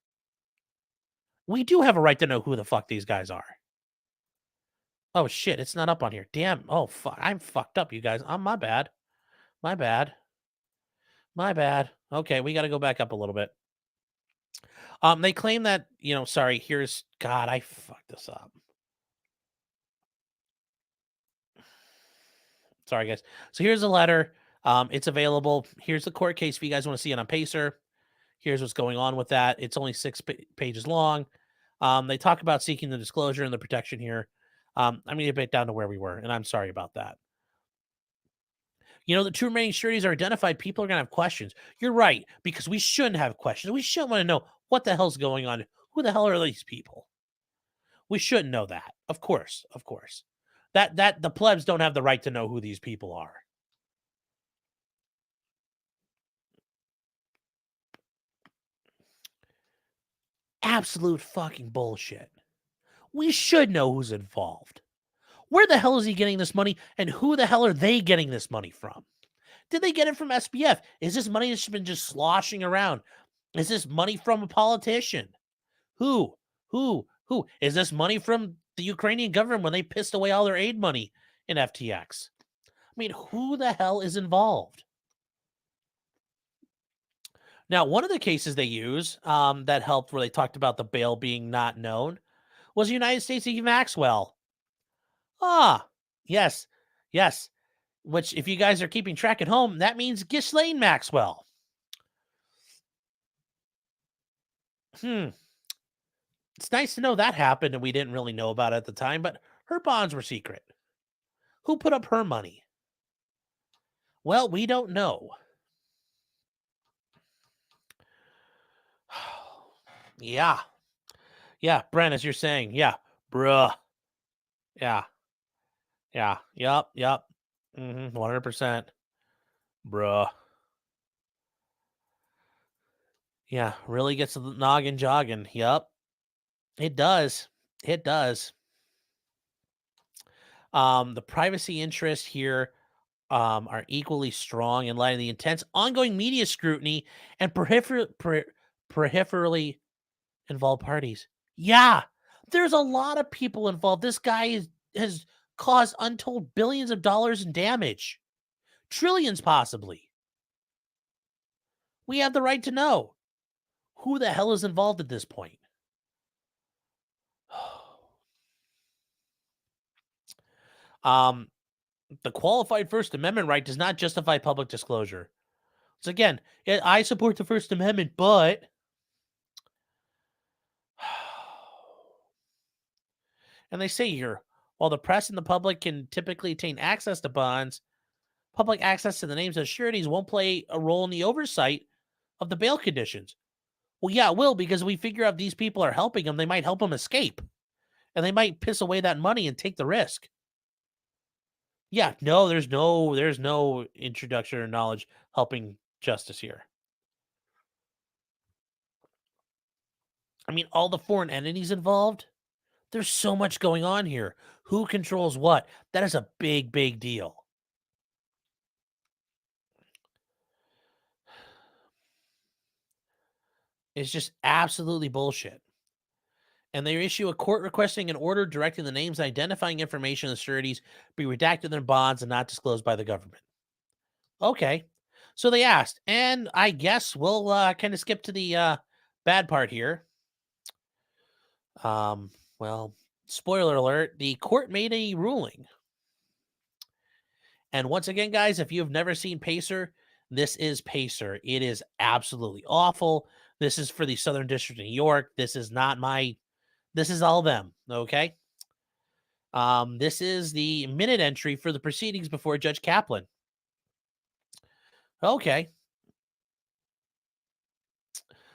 We do have a right to know who the fuck these guys are. Oh, shit, it's not up on here. Damn. Oh, fuck. I'm fucked up, you guys. My bad. My bad. My bad. Okay, we got to go back up a little bit. They claim that, sorry, here's, God, I fucked this up. Sorry, guys. So here's a letter. It's available. Here's the court case if you guys want to see it on Pacer. Here's what's going on with that. It's only 6 pages long. They talk about seeking the disclosure and the protection here. I'm going to get back down to where we were, and I'm sorry about that. The two remaining sureties are identified. People are going to have questions. You're right, because we shouldn't have questions. We shouldn't want to know what the hell's going on. Who the hell are these people? We shouldn't know that. Of course. That the plebs don't have the right to know who these people are. Absolute fucking bullshit. We should know who's involved. Where the hell is he getting this money, and who the hell are they getting this money from? Did they get it from SBF? Is this money that's been just sloshing around? Is this money from a politician? Who? Is this money from the Ukrainian government when they pissed away all their aid money in FTX? I mean, who the hell is involved? Now, one of the cases they use that helped where they talked about the bail being not known was United States v. Maxwell. Yes. Which, if you guys are keeping track at home, that means Ghislaine Maxwell. It's nice to know that happened and we didn't really know about it at the time, but her bonds were secret. Who put up her money? Well, we don't know. Yeah. Yeah, Brent, as you're saying. Yeah. Bruh. Yeah. Yup. 100%. Bruh. Yeah, really gets the noggin jogging. Yup. It does. The privacy interests here are equally strong in light of the intense ongoing media scrutiny and peripherally involved parties. Yeah, there's a lot of people involved. This guy has caused untold billions of dollars in damage. Trillions, possibly. We have the right to know who the hell is involved at this point. The qualified First Amendment right does not justify public disclosure. So again, I support the First Amendment, but and they say here, while the press and the public can typically attain access to bonds, public access to the names of sureties won't play a role in the oversight of the bail conditions. Well, yeah, it will, because we figure out if these people are helping them, they might help them escape. And they might piss away that money and take the risk. Yeah, no, there's no introduction or knowledge helping justice here. I mean, all the foreign entities involved, there's so much going on here. Who controls what? That is a big, big deal. It's just absolutely bullshit. And they issue a court requesting an order directing the names and identifying information of the sureties be redacted in their bonds and not disclosed by the government. Okay. So they asked, and I guess we'll kind of skip to the bad part here. Um, well, spoiler alert, the court made a ruling. And once again, guys, if you have never seen Pacer, this is Pacer. It is absolutely awful. This is for the Southern District of New York. This is not my, this is all them. Okay. This is the minute entry for the proceedings before Judge Kaplan. Okay.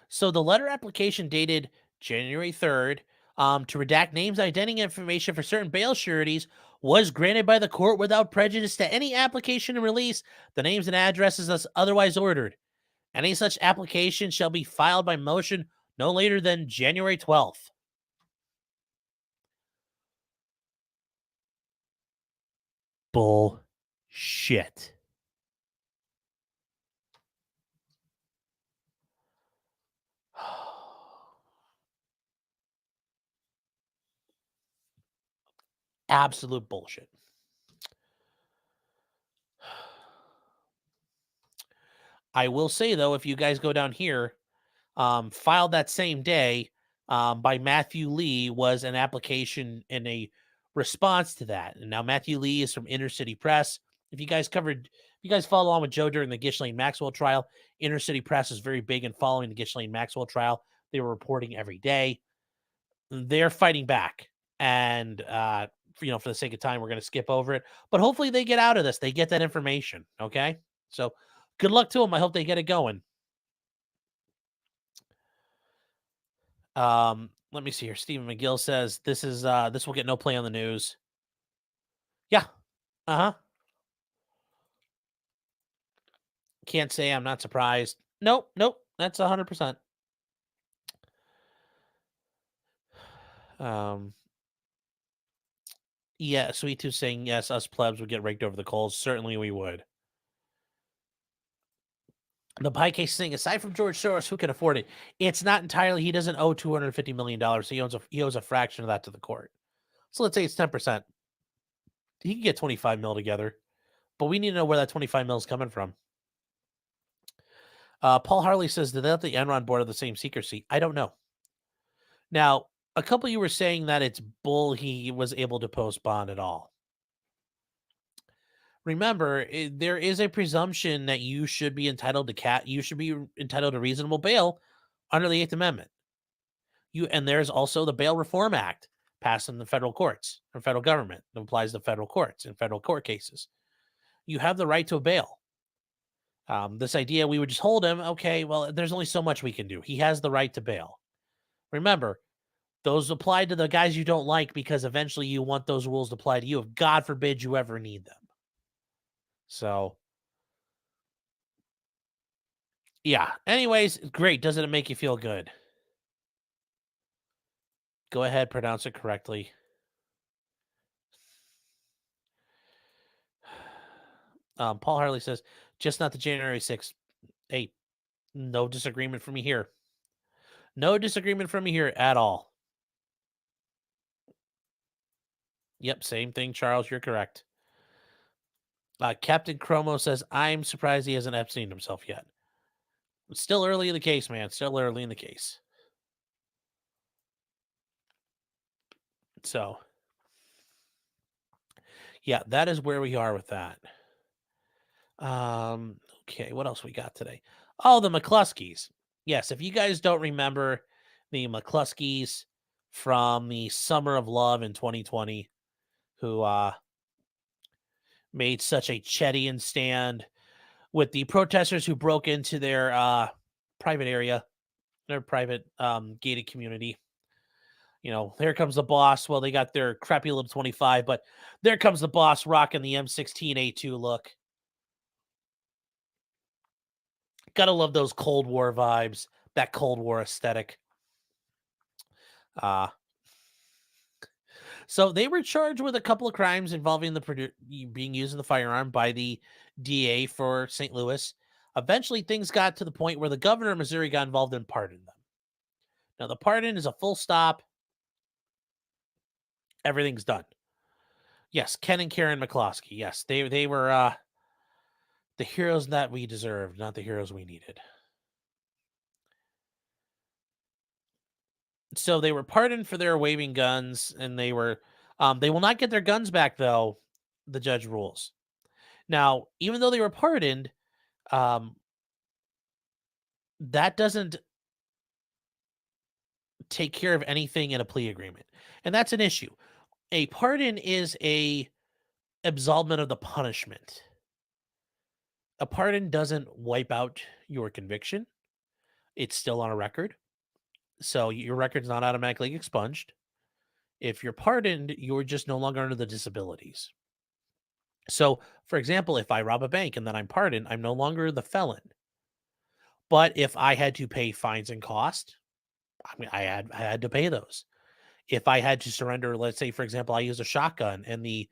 So the letter application dated January 3rd to redact names, identity information for certain bail sureties was granted by the court without prejudice to any application and release the names and addresses as otherwise ordered. Any such application shall be filed by motion no later than January 12th. Bullshit. Absolute bullshit. I will say, though, if you guys go down here, filed that same day by Matthew Lee was an application and a response to that. And now Matthew Lee is from Inner City Press. If you guys follow along with Joe during the Ghislaine Maxwell trial, Inner City Press is very big in following the Ghislaine Maxwell trial. They were reporting every day. They're fighting back. And, for the sake of time, we're going to skip over it. But hopefully they get out of this. They get that information. Okay. So good luck to them. I hope they get it going. Let me see here. Stephen McGill says this will get no play on the news. Yeah. Uh-huh. Can't say I'm not surprised. Nope. That's 100%. Um yeah, Sweet Tooth saying yes, us plebs would get raked over the coals. Certainly we would. The pie case thing, aside from George Soros, who can afford it? It's not entirely, he doesn't owe $250 million. So he owes a fraction of that to the court. So let's say it's 10%. He can get 25 mil together, but we need to know where that 25 mil is coming from. Paul Harley says, did they let the Enron board have the same secrecy? I don't know. Now, a couple of you were saying that it's bull he was able to post bond at all. Remember, there is a presumption that you should be entitled to reasonable bail under the Eighth Amendment. And there's also the Bail Reform Act passed in the federal courts or federal government that applies to federal courts in federal court cases. You have the right to a bail. This idea we would just hold him. Okay, well, there's only so much we can do. He has the right to bail. Remember, those apply to the guys you don't like because eventually you want those rules to apply to you if God forbid you ever need them. So, yeah. Anyways, great. Doesn't it make you feel good? Go ahead, pronounce it correctly. Paul Harley says, just not the January 6th. Hey, no disagreement from me here. No disagreement from me here at all. Yep, same thing, Charles. You're correct. Captain Chromo says, I'm surprised he hasn't Epstein himself yet. It's still early in the case, man. Still early in the case. So, yeah, that is where we are with that. Okay, what else we got today? Oh, the McCluskeys. Yes, if you guys don't remember the McCluskeys from the Summer of Love in 2020, who made such a Chettian stand with the protesters who broke into their private area, their private gated community. Here comes the boss. Well, they got their crappy little 25, but there comes the boss rocking the M16A2 look. Gotta love those Cold War vibes, that Cold War aesthetic. So they were charged with a couple of crimes involving being used in the firearm by the DA for St. Louis. Eventually, things got to the point where the governor of Missouri got involved and pardoned them. Now, the pardon is a full stop. Everything's done. Yes, Ken and Karen McCloskey. Yes, they The heroes that we deserved, not the heroes we needed. So they were pardoned for their waving guns, and they will not get their guns back, though, the judge rules. Now, even though they were pardoned, um, that doesn't take care of anything in a plea agreement. And that's an issue. A pardon is a absolvement of the punishment. A pardon doesn't wipe out your conviction. It's still on a record. So your record's not automatically expunged. If you're pardoned, you're just no longer under the disabilities. So, for example, if I rob a bank and then I'm pardoned, I'm no longer the felon. But if I had to pay fines and cost, I mean, I had to pay those. If I had to surrender, let's say, for example, I used a shotgun and the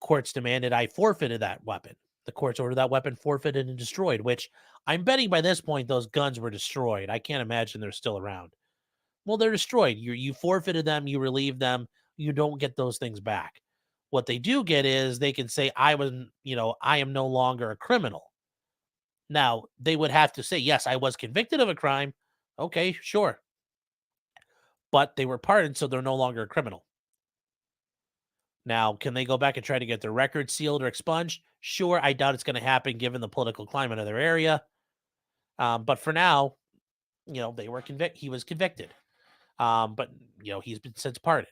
courts demanded I forfeited that weapon. The courts ordered that weapon forfeited and destroyed, which I'm betting by this point those guns were destroyed. I can't imagine they're still around. Well, they're destroyed. You forfeited them, you relieved them, you don't get those things back. What they do get is they can say, I am no longer a criminal. Now, they would have to say, yes, I was convicted of a crime. Okay, sure. But they were pardoned, so they're no longer a criminal. Now, can they go back and try to get their record sealed or expunged? Sure, I doubt it's going to happen given the political climate of their area. But for now, they were convicted. He was convicted. But he's been since pardoned.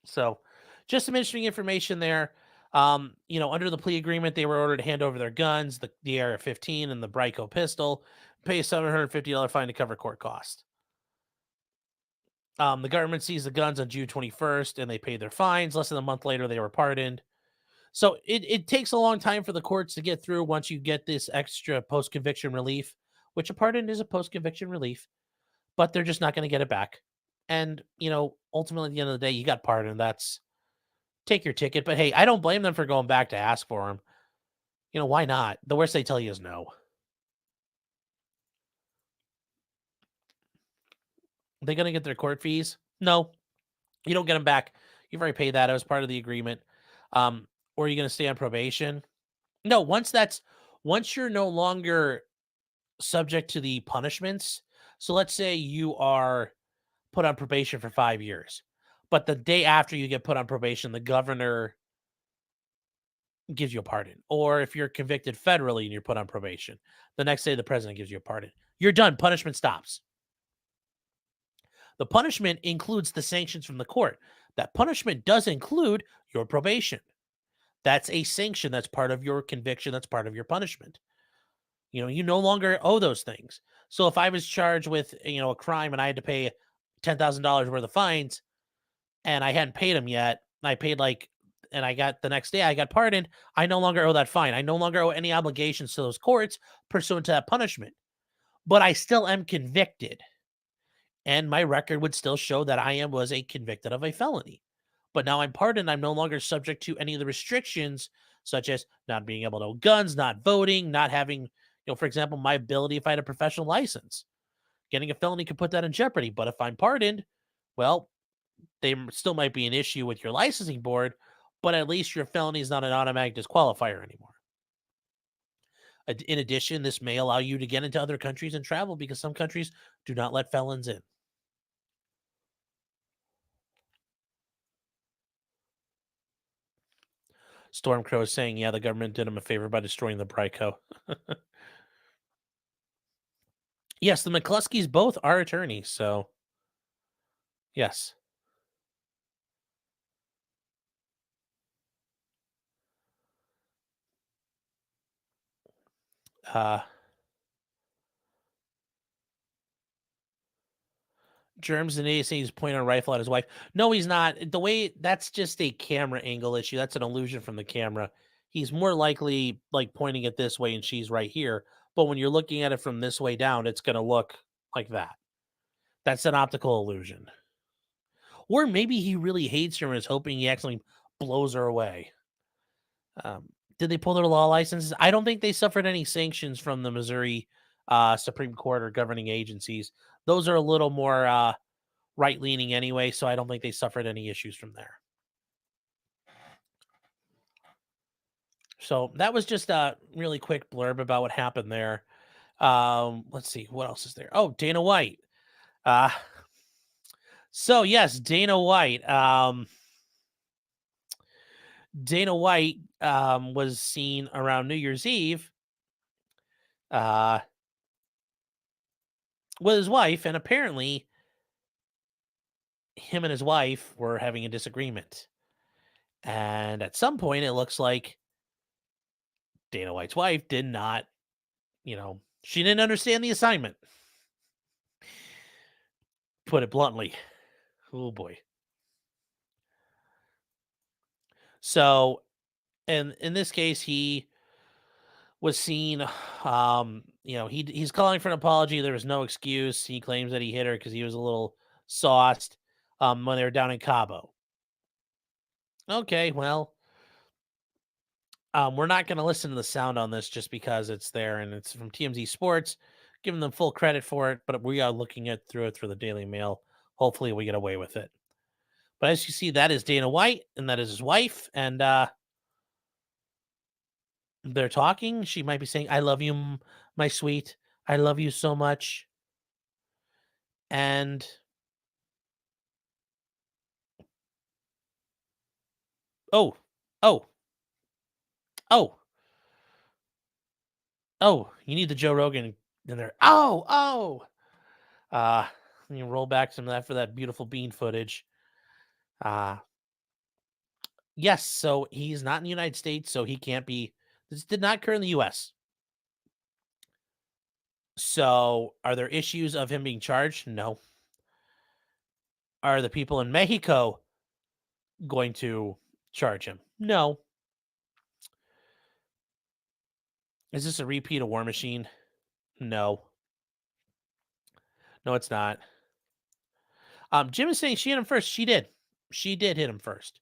So, just some interesting information there. Under the plea agreement, they were ordered to hand over their guns, the AR-15 and the Bryco pistol, pay a $750 fine to cover court costs. The government seized the guns on June 21st, and they paid their fines. Less than a month later, they were pardoned. So it takes a long time for the courts to get through once you get this extra post-conviction relief, which a pardon is a post-conviction relief, but they're just not going to get it back. And, ultimately, at the end of the day, you got pardoned. Take your ticket. But hey, I don't blame them for going back to ask for them. Why not? The worst they tell you is no. Are they going to get their court fees? No, you don't get them back. You've already paid that. It was part of the agreement. Or are you going to stay on probation? No, once you're no longer subject to the punishments. So let's say you are put on probation for 5 years, but the day after you get put on probation, the governor gives you a pardon. Or if you're convicted federally and you're put on probation, the next day the president gives you a pardon. You're done. Punishment stops. The punishment includes the sanctions from the court. That punishment does include your probation. That's a sanction. That's part of your conviction. That's part of your punishment. You no longer owe those things. So if I was charged with, a crime and I had to pay $10,000 worth of fines and I hadn't paid them yet, and I paid and I got the next day I got pardoned, I no longer owe that fine. I no longer owe any obligations to those courts pursuant to that punishment. But I still am convicted. And my record would still show that I was a convicted of a felony. But now I'm pardoned. I'm no longer subject to any of the restrictions, such as not being able to own guns, not voting, not having, for example, my ability if I had a professional license. Getting a felony could put that in jeopardy. But if I'm pardoned, well, they still might be an issue with your licensing board, but at least your felony is not an automatic disqualifier anymore. In addition, this may allow you to get into other countries and travel because some countries do not let felons in. Stormcrow is saying, yeah, the government did him a favor by destroying the Bryco. Yes, the McCluskeys both are attorneys, so yes. Germs and saying he's pointing a rifle at his wife. No, he's not. That's just a camera angle issue. That's an illusion from the camera. He's more likely pointing it this way and she's right here. But when you're looking at it from this way down, it's going to look like that. That's an optical illusion. Or maybe he really hates her and is hoping he actually blows her away. Did they pull their law licenses? I don't think they suffered any sanctions from the Missouri Supreme Court or governing agencies. Those are a little more right-leaning anyway, so I don't think they suffered any issues from there. So that was just a really quick blurb about what happened there. Let's see what else is there. Oh, Dana White. Uh, so yes, Dana White. Dana White was seen around New Year's Eve uh, with his wife, and apparently him and his wife were having a disagreement. And at some point, it looks like Dana White's wife did not, she didn't understand the assignment. Put it bluntly. Oh boy. So, and in this case, he was seen, he's calling for an apology. There was no excuse. He claims that he hit her because he was a little sauced when they were down in Cabo. Okay, well, we're not going to listen to the sound on this just because it's there and it's from TMZ Sports, giving them full credit for it. But we are looking at through it through the Daily Mail. Hopefully, we get away with it. But as you see, that is Dana White and that is his wife, and they're talking. She might be saying, "I love you, my sweet. I love you so much." And oh, oh, oh, oh, you need the Joe Rogan in there. Oh. Uh, you roll back some of that for that beautiful bean footage. Uh, yes, so he's not in the United States, so he can't be. This did not occur in the US. So are there issues of him being charged? No. Are the people in Mexico going to charge him? No. Is this a repeat of War Machine? No. No, it's not. Jim is saying she hit him first. She did. She did hit him first.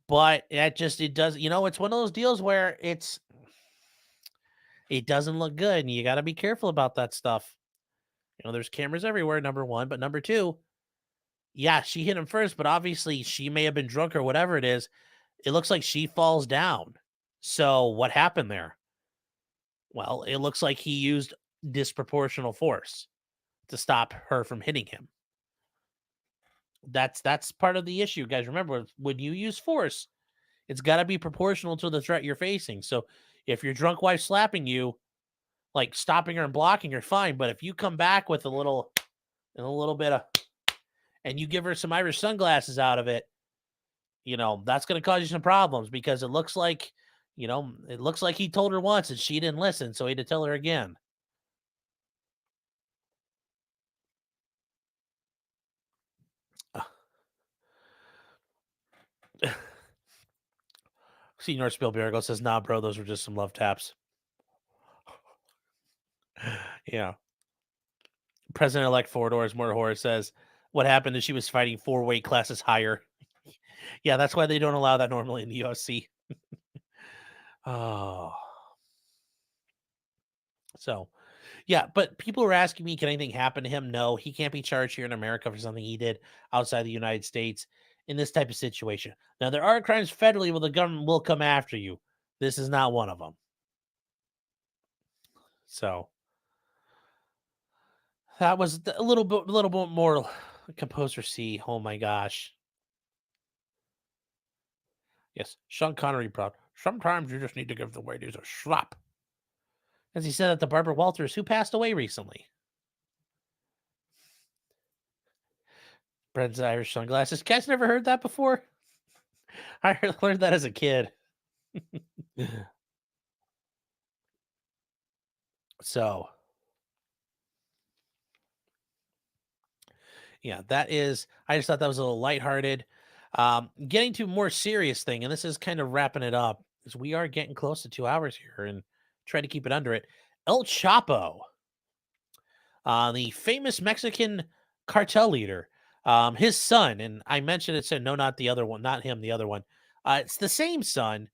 But it does, it's one of those deals where it doesn't look good and you got to be careful about that stuff. There's cameras everywhere, number one, but number two, yeah, she hit him first, but obviously she may have been drunk or whatever it is. It looks like she falls down. So what happened there? Well, it looks like he used disproportional force to stop her from hitting him. That's part of the issue, guys. Remember, when you use force, it's got to be proportional to the threat you're facing. So if your drunk wife slapping you, like stopping her and blocking her, fine. But if you come back with a little bit of, and you give her some Irish sunglasses out of it, that's going to cause you some problems because it looks like he told her once and she didn't listen. So he had to tell her again. Senior Spielberg says, "Nah, bro, those were just some love taps." Yeah. President-elect Four Doors Motorhorse says, "What happened is she was fighting 4 weight classes higher." Yeah, that's why they don't allow that normally in the UFC. Oh. So, yeah, but people were asking me, can anything happen to him? No, he can't be charged here in America for something he did outside the United States in this type of situation. Now, there are crimes federally where the government will come after you. This is not one of them. So, that was a little bit more composer C. Oh my gosh. Yes, Sean Connery proud. Sometimes you just need to give the ladies a slap. As he said at the Barbara Walters, who passed away recently. Brent's Irish sunglasses. Guys, never heard that before? I learned that as a kid. So, yeah, I just thought that was a little lighthearted. Getting to a more serious thing, and this is kind of wrapping it up, is we are getting close to 2 hours here and try to keep it under it. El Chapo, the famous Mexican cartel leader, his son, and I mentioned it, said no, not the other one, not him, the other one. It's the same son,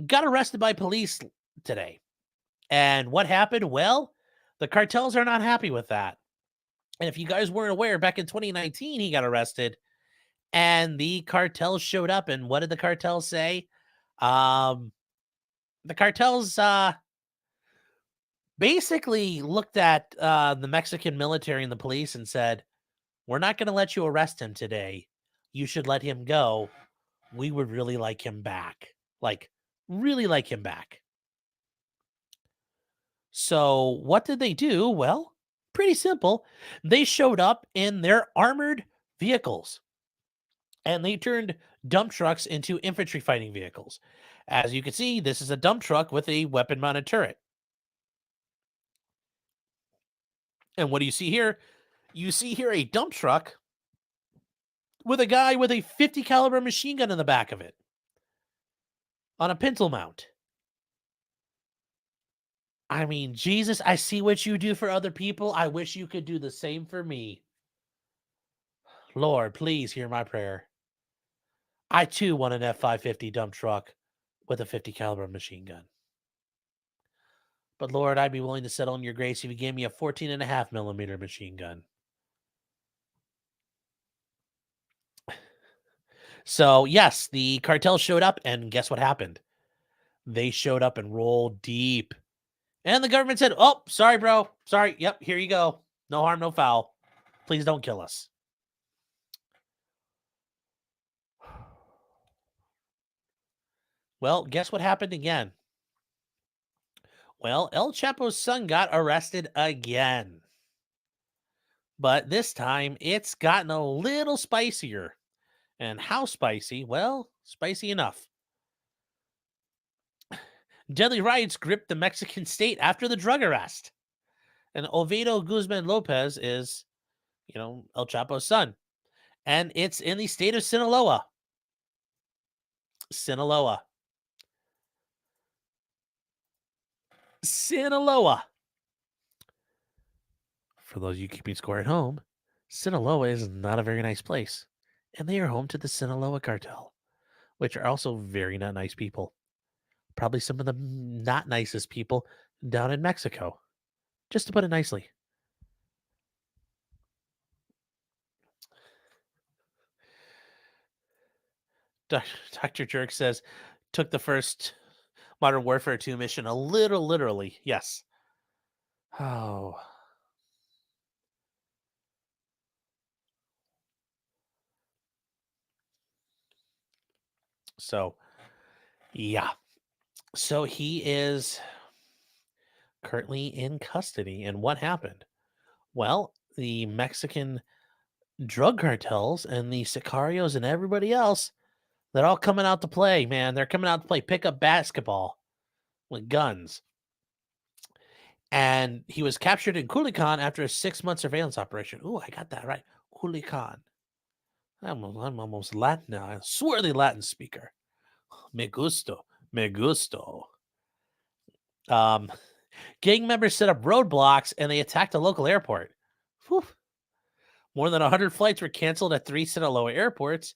got arrested by police today. And what happened? Well, the cartels are not happy with that. And if you guys weren't aware, back in 2019, he got arrested and the cartel showed up. And what did the cartel say? The cartels basically looked at the Mexican military and the police and said, "We're not going to let you arrest him today. You should let him go. We would really like him back. Like, really like him back." So, what did they do? Well, pretty simple. They showed up in their armored vehicles and they turned dump trucks into infantry fighting vehicles. As you can see, this is a dump truck with a weapon mounted turret. And what do you see here? You see here a dump truck with a guy with a 50 caliber machine gun in the back of it on a pintle mount. I mean, Jesus, I see what you do for other people. I wish you could do the same for me. Lord, please hear my prayer. I too want an F-550 dump truck with a 50 caliber machine gun. But Lord, I'd be willing to settle in your grace if you gave me a 14.5 millimeter machine gun. So yes, the cartel showed up, and guess what happened? They showed up and rolled deep. And the government said, "Oh, sorry, bro. Sorry. Yep, here you go. No harm, no foul. Please don't kill us." Well, guess what happened again? Well, El Chapo's son got arrested again. But this time, it's gotten a little spicier. And how spicy? Well, spicy enough. Deadly riots gripped the Mexican state after the drug arrest. And Oviedo Guzman Lopez is, El Chapo's son. And it's in the state of Sinaloa. Sinaloa. Sinaloa. For those of you keeping score at home, Sinaloa is not a very nice place. And they are home to the Sinaloa cartel, which are also very not nice people. Probably some of the not nicest people down in Mexico, just to put it nicely. Dr. Jerk says, took the first Modern Warfare 2 mission a little literally. Yes. Oh. So, yeah. So he is currently in custody. And what happened? Well, the Mexican drug cartels and the sicarios and everybody else, they're all coming out to play, man. They're coming out to play pickup basketball with guns. And he was captured in Culiacan after a 6-month surveillance operation. Ooh, I got that right. Culiacan. I'm almost Latin now. I'm a swarthy Latin speaker. Me gusto. Me gusto. Gang members set up roadblocks and they attacked a local airport. Whew. More than 100 flights were canceled at 3 Sinaloa airports,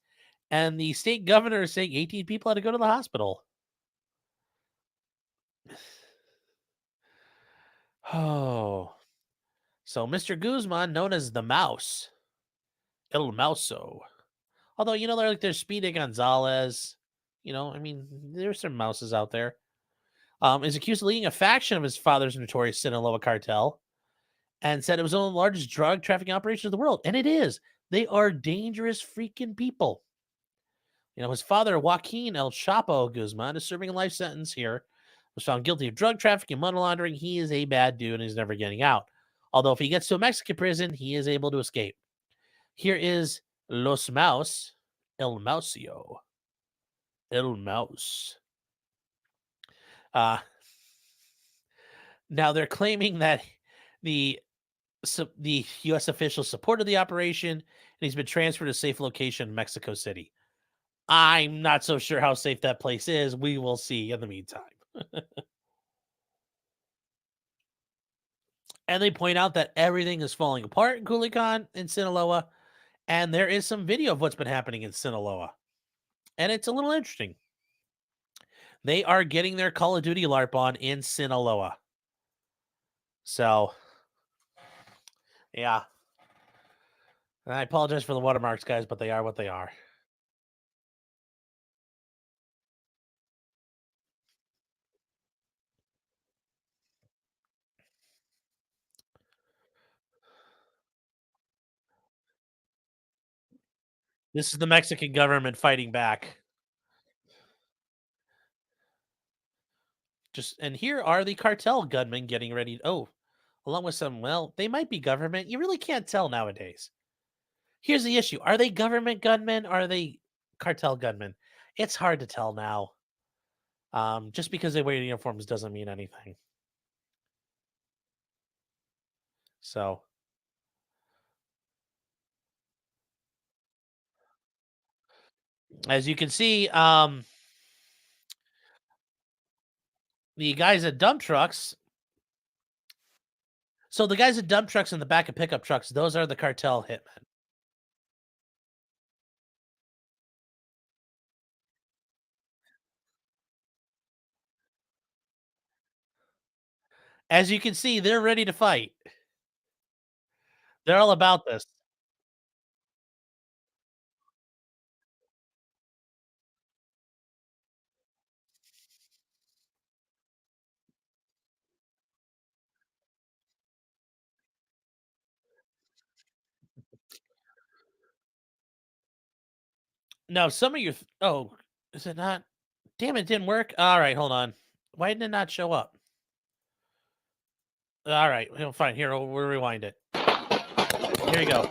and the state governor is saying 18 people had to go to the hospital. Oh. So Mr. Guzman, known as the Mouse, El Mauso. Although, there's Speedy Gonzalez. There's some mouses out there. Is accused of leading a faction of his father's notorious Sinaloa cartel and said it was one of the largest drug trafficking operations in the world. And it is. They are dangerous freaking people. His father, Joaquin El Chapo Guzman, is serving a life sentence here. Was found guilty of drug trafficking and money laundering. He is a bad dude and he's never getting out. Although if he gets to a Mexican prison, he is able to escape. Here is Los Mouse, El Mausio. El Mouse. Now they're claiming that the U.S. officials supported the operation and he's been transferred to a safe location in Mexico City. I'm not so sure how safe that place is. We will see in the meantime. And they point out that everything is falling apart in Culiacan in Sinaloa. And there is some video of what's been happening in Sinaloa. And it's a little interesting. They are getting their Call of Duty LARP on in Sinaloa. So, yeah. And I apologize for the watermarks, guys, but they are what they are. This is the Mexican government fighting back. Just and here are the cartel gunmen getting ready. Oh, along with some. Well, they might be government. You really can't tell nowadays. Here's the issue: are they government gunmen? Are they cartel gunmen? It's hard to tell now. Just because they wear uniforms doesn't mean anything. So, as you can see, the guys at dump trucks. So the guys at dump trucks in the back of pickup trucks, those are the cartel hitmen. As you can see, they're ready to fight. They're all about this. Now, some of your oh, is it not? Damn it, didn't work. All right, hold on. Why didn't it not show up? All right, well, fine. Here, we'll rewind it. Here you go.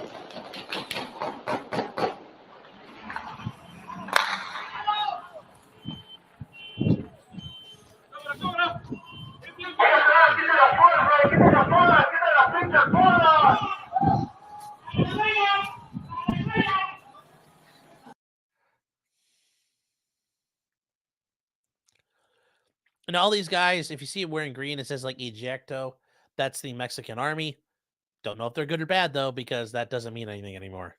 And all these guys, if you see it wearing green, it says like ejecto. That's the Mexican army. Don't know if they're good or bad though, because that doesn't mean anything anymore.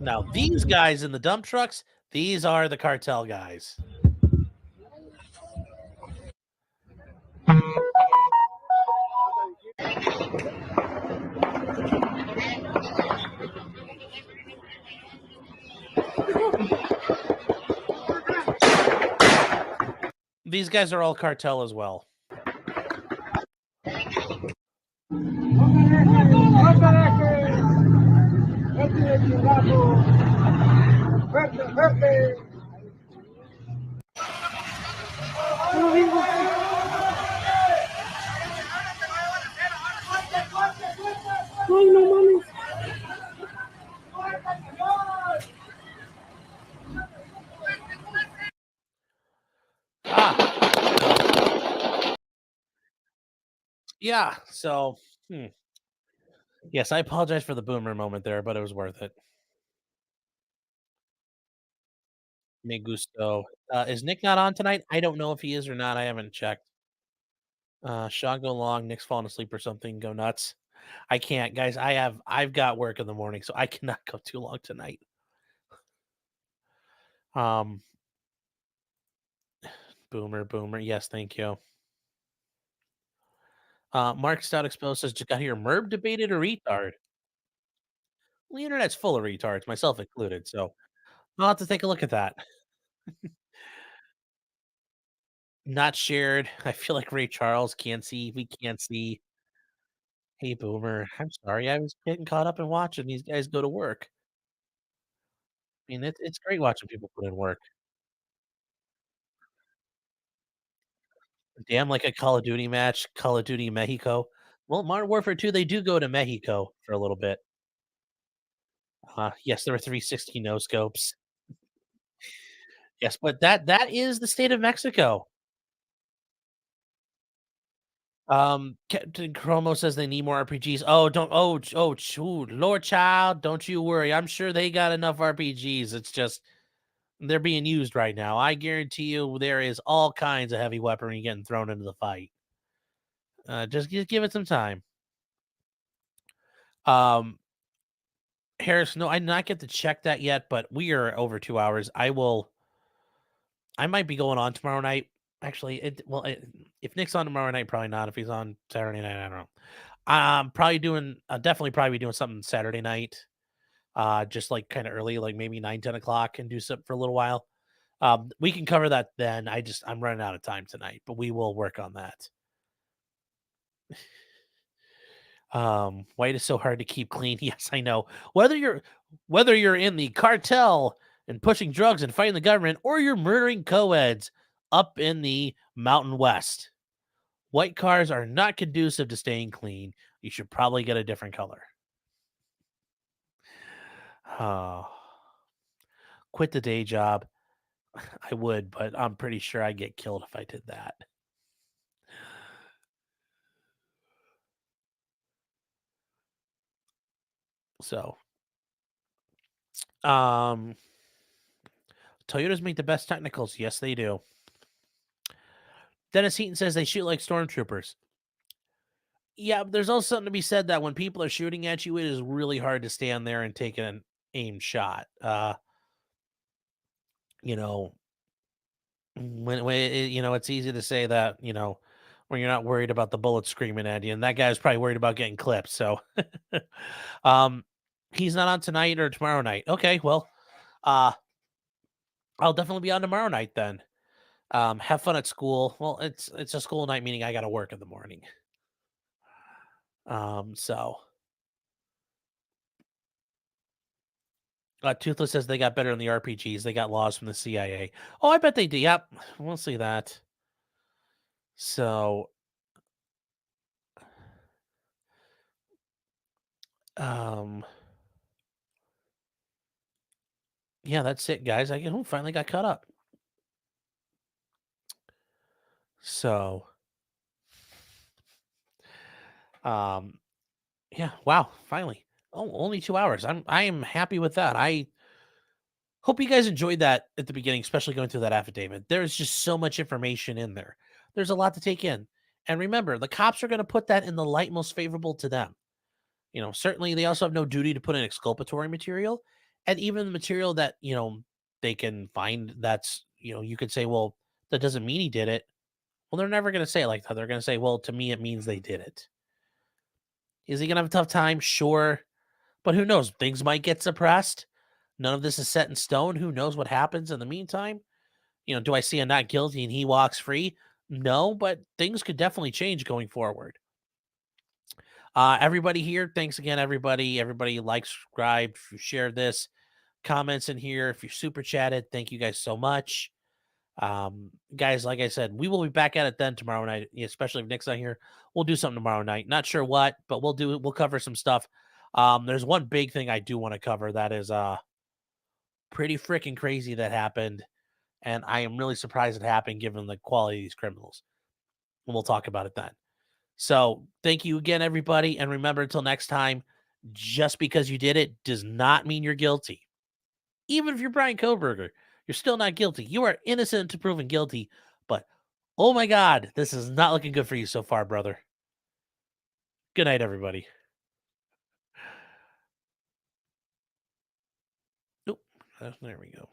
Now, these guys in the dump trucks, these are the cartel guys. These guys are all cartel as well. Yeah, so yes, I apologize for the boomer moment there, but it was worth it. Me gusto. Is Nick not on tonight? I don't know if he is or not. I haven't checked. Sean go long. Nick's falling asleep or something. Go nuts. I can't, guys. I've got work in the morning, so I cannot go too long tonight. Um, boomer. Yes, thank you. Mark Stout Exposed says, just got here. Merb debated a retard. Well, the internet's full of retards, myself included. So I'll have to take a look at that. Not shared. I feel like Ray Charles can't see. We can't see. Hey, boomer. I'm sorry. I was getting caught up in watching these guys go to work. I mean, it's great watching people put in work. Damn, like a Call of Duty match, Call of Duty Mexico. Well, Modern Warfare 2, they do go to Mexico for a little bit. Yes, there were 360 no scopes. Yes, but that is the state of Mexico. Captain Chromo says they need more RPGs. Oh, don't. Lord child, don't you worry. I'm sure they got enough RPGs. It's just they're being used right now. I guarantee you, there is all kinds of heavy weaponry getting thrown into the fight. Just give it some time. Um, Harris, no, I did not get to check that yet, but we are over 2 hours. I might be going on tomorrow night. Actually, if Nick's on tomorrow night, probably not. If he's on Saturday night, I don't know. Probably doing. I'll definitely probably be doing something Saturday night. Just like kind of early, like maybe 9, 10 o'clock, and do something for a little while. We can cover that then. I'm running out of time tonight, but we will work on that. White is so hard to keep clean. Yes, I know. Whether you're in the cartel and pushing drugs and fighting the government, or you're murdering co-eds up in the Mountain West, white cars are not conducive to staying clean. You should probably get a different color. Quit the day job. I would, but I'm pretty sure I'd get killed if I did that. So, Toyotas make the best technicals. Yes, they do. Dennis Heaton says they shoot like stormtroopers. Yeah, but there's also something to be said that when people are shooting at you, it is really hard to stand there and take an aim shot. You know, it's easy to say that, when you're not worried about the bullets screaming at you, and that guy's probably worried about getting clipped. So, he's not on tonight or tomorrow night. Okay, well, I'll definitely be on tomorrow night then. Have fun at school. Well, it's a school night, meaning I got to work in the morning. So Toothless says they got better in the RPGs. They got laws from the CIA. Oh, I bet they do. Yep, we'll see that. So, yeah, that's it, guys. I finally got caught up. So, yeah, wow, finally. Oh, only 2 hours. I am happy with that. I hope you guys enjoyed that at the beginning, especially going through that affidavit. There's just so much information in there. There's a lot to take in. And remember, the cops are going to put that in the light most favorable to them. Certainly they also have no duty to put in exculpatory material, and even the material that, they can find that's, you could say, well, that doesn't mean he did it. Well, they're never going to say it like that. They're going to say, well, to me, it means they did it. Is he going to have a tough time? Sure. But who knows? Things might get suppressed. None of this is set in stone. Who knows what happens in the meantime? Do I see a not guilty and he walks free? No, but things could definitely change going forward. Everybody here, thanks again, everybody. Everybody like, subscribe, if you shared this, comments in here, if you super chatted, thank you guys so much. Guys, like I said, we will be back at it then tomorrow night, especially if Nick's not here. We'll do something tomorrow night. Not sure what, but we'll cover some stuff. There's one big thing I do want to cover that is pretty freaking crazy that happened, and I am really surprised it happened given the quality of these criminals. And we'll talk about it then. So thank you again, everybody. And remember, until next time, just because you did it does not mean you're guilty. Even if you're Brian Kohberger, you're still not guilty. You are innocent to proven guilty. But, oh my God, this is not looking good for you so far, brother. Good night, everybody. Oop, there we go.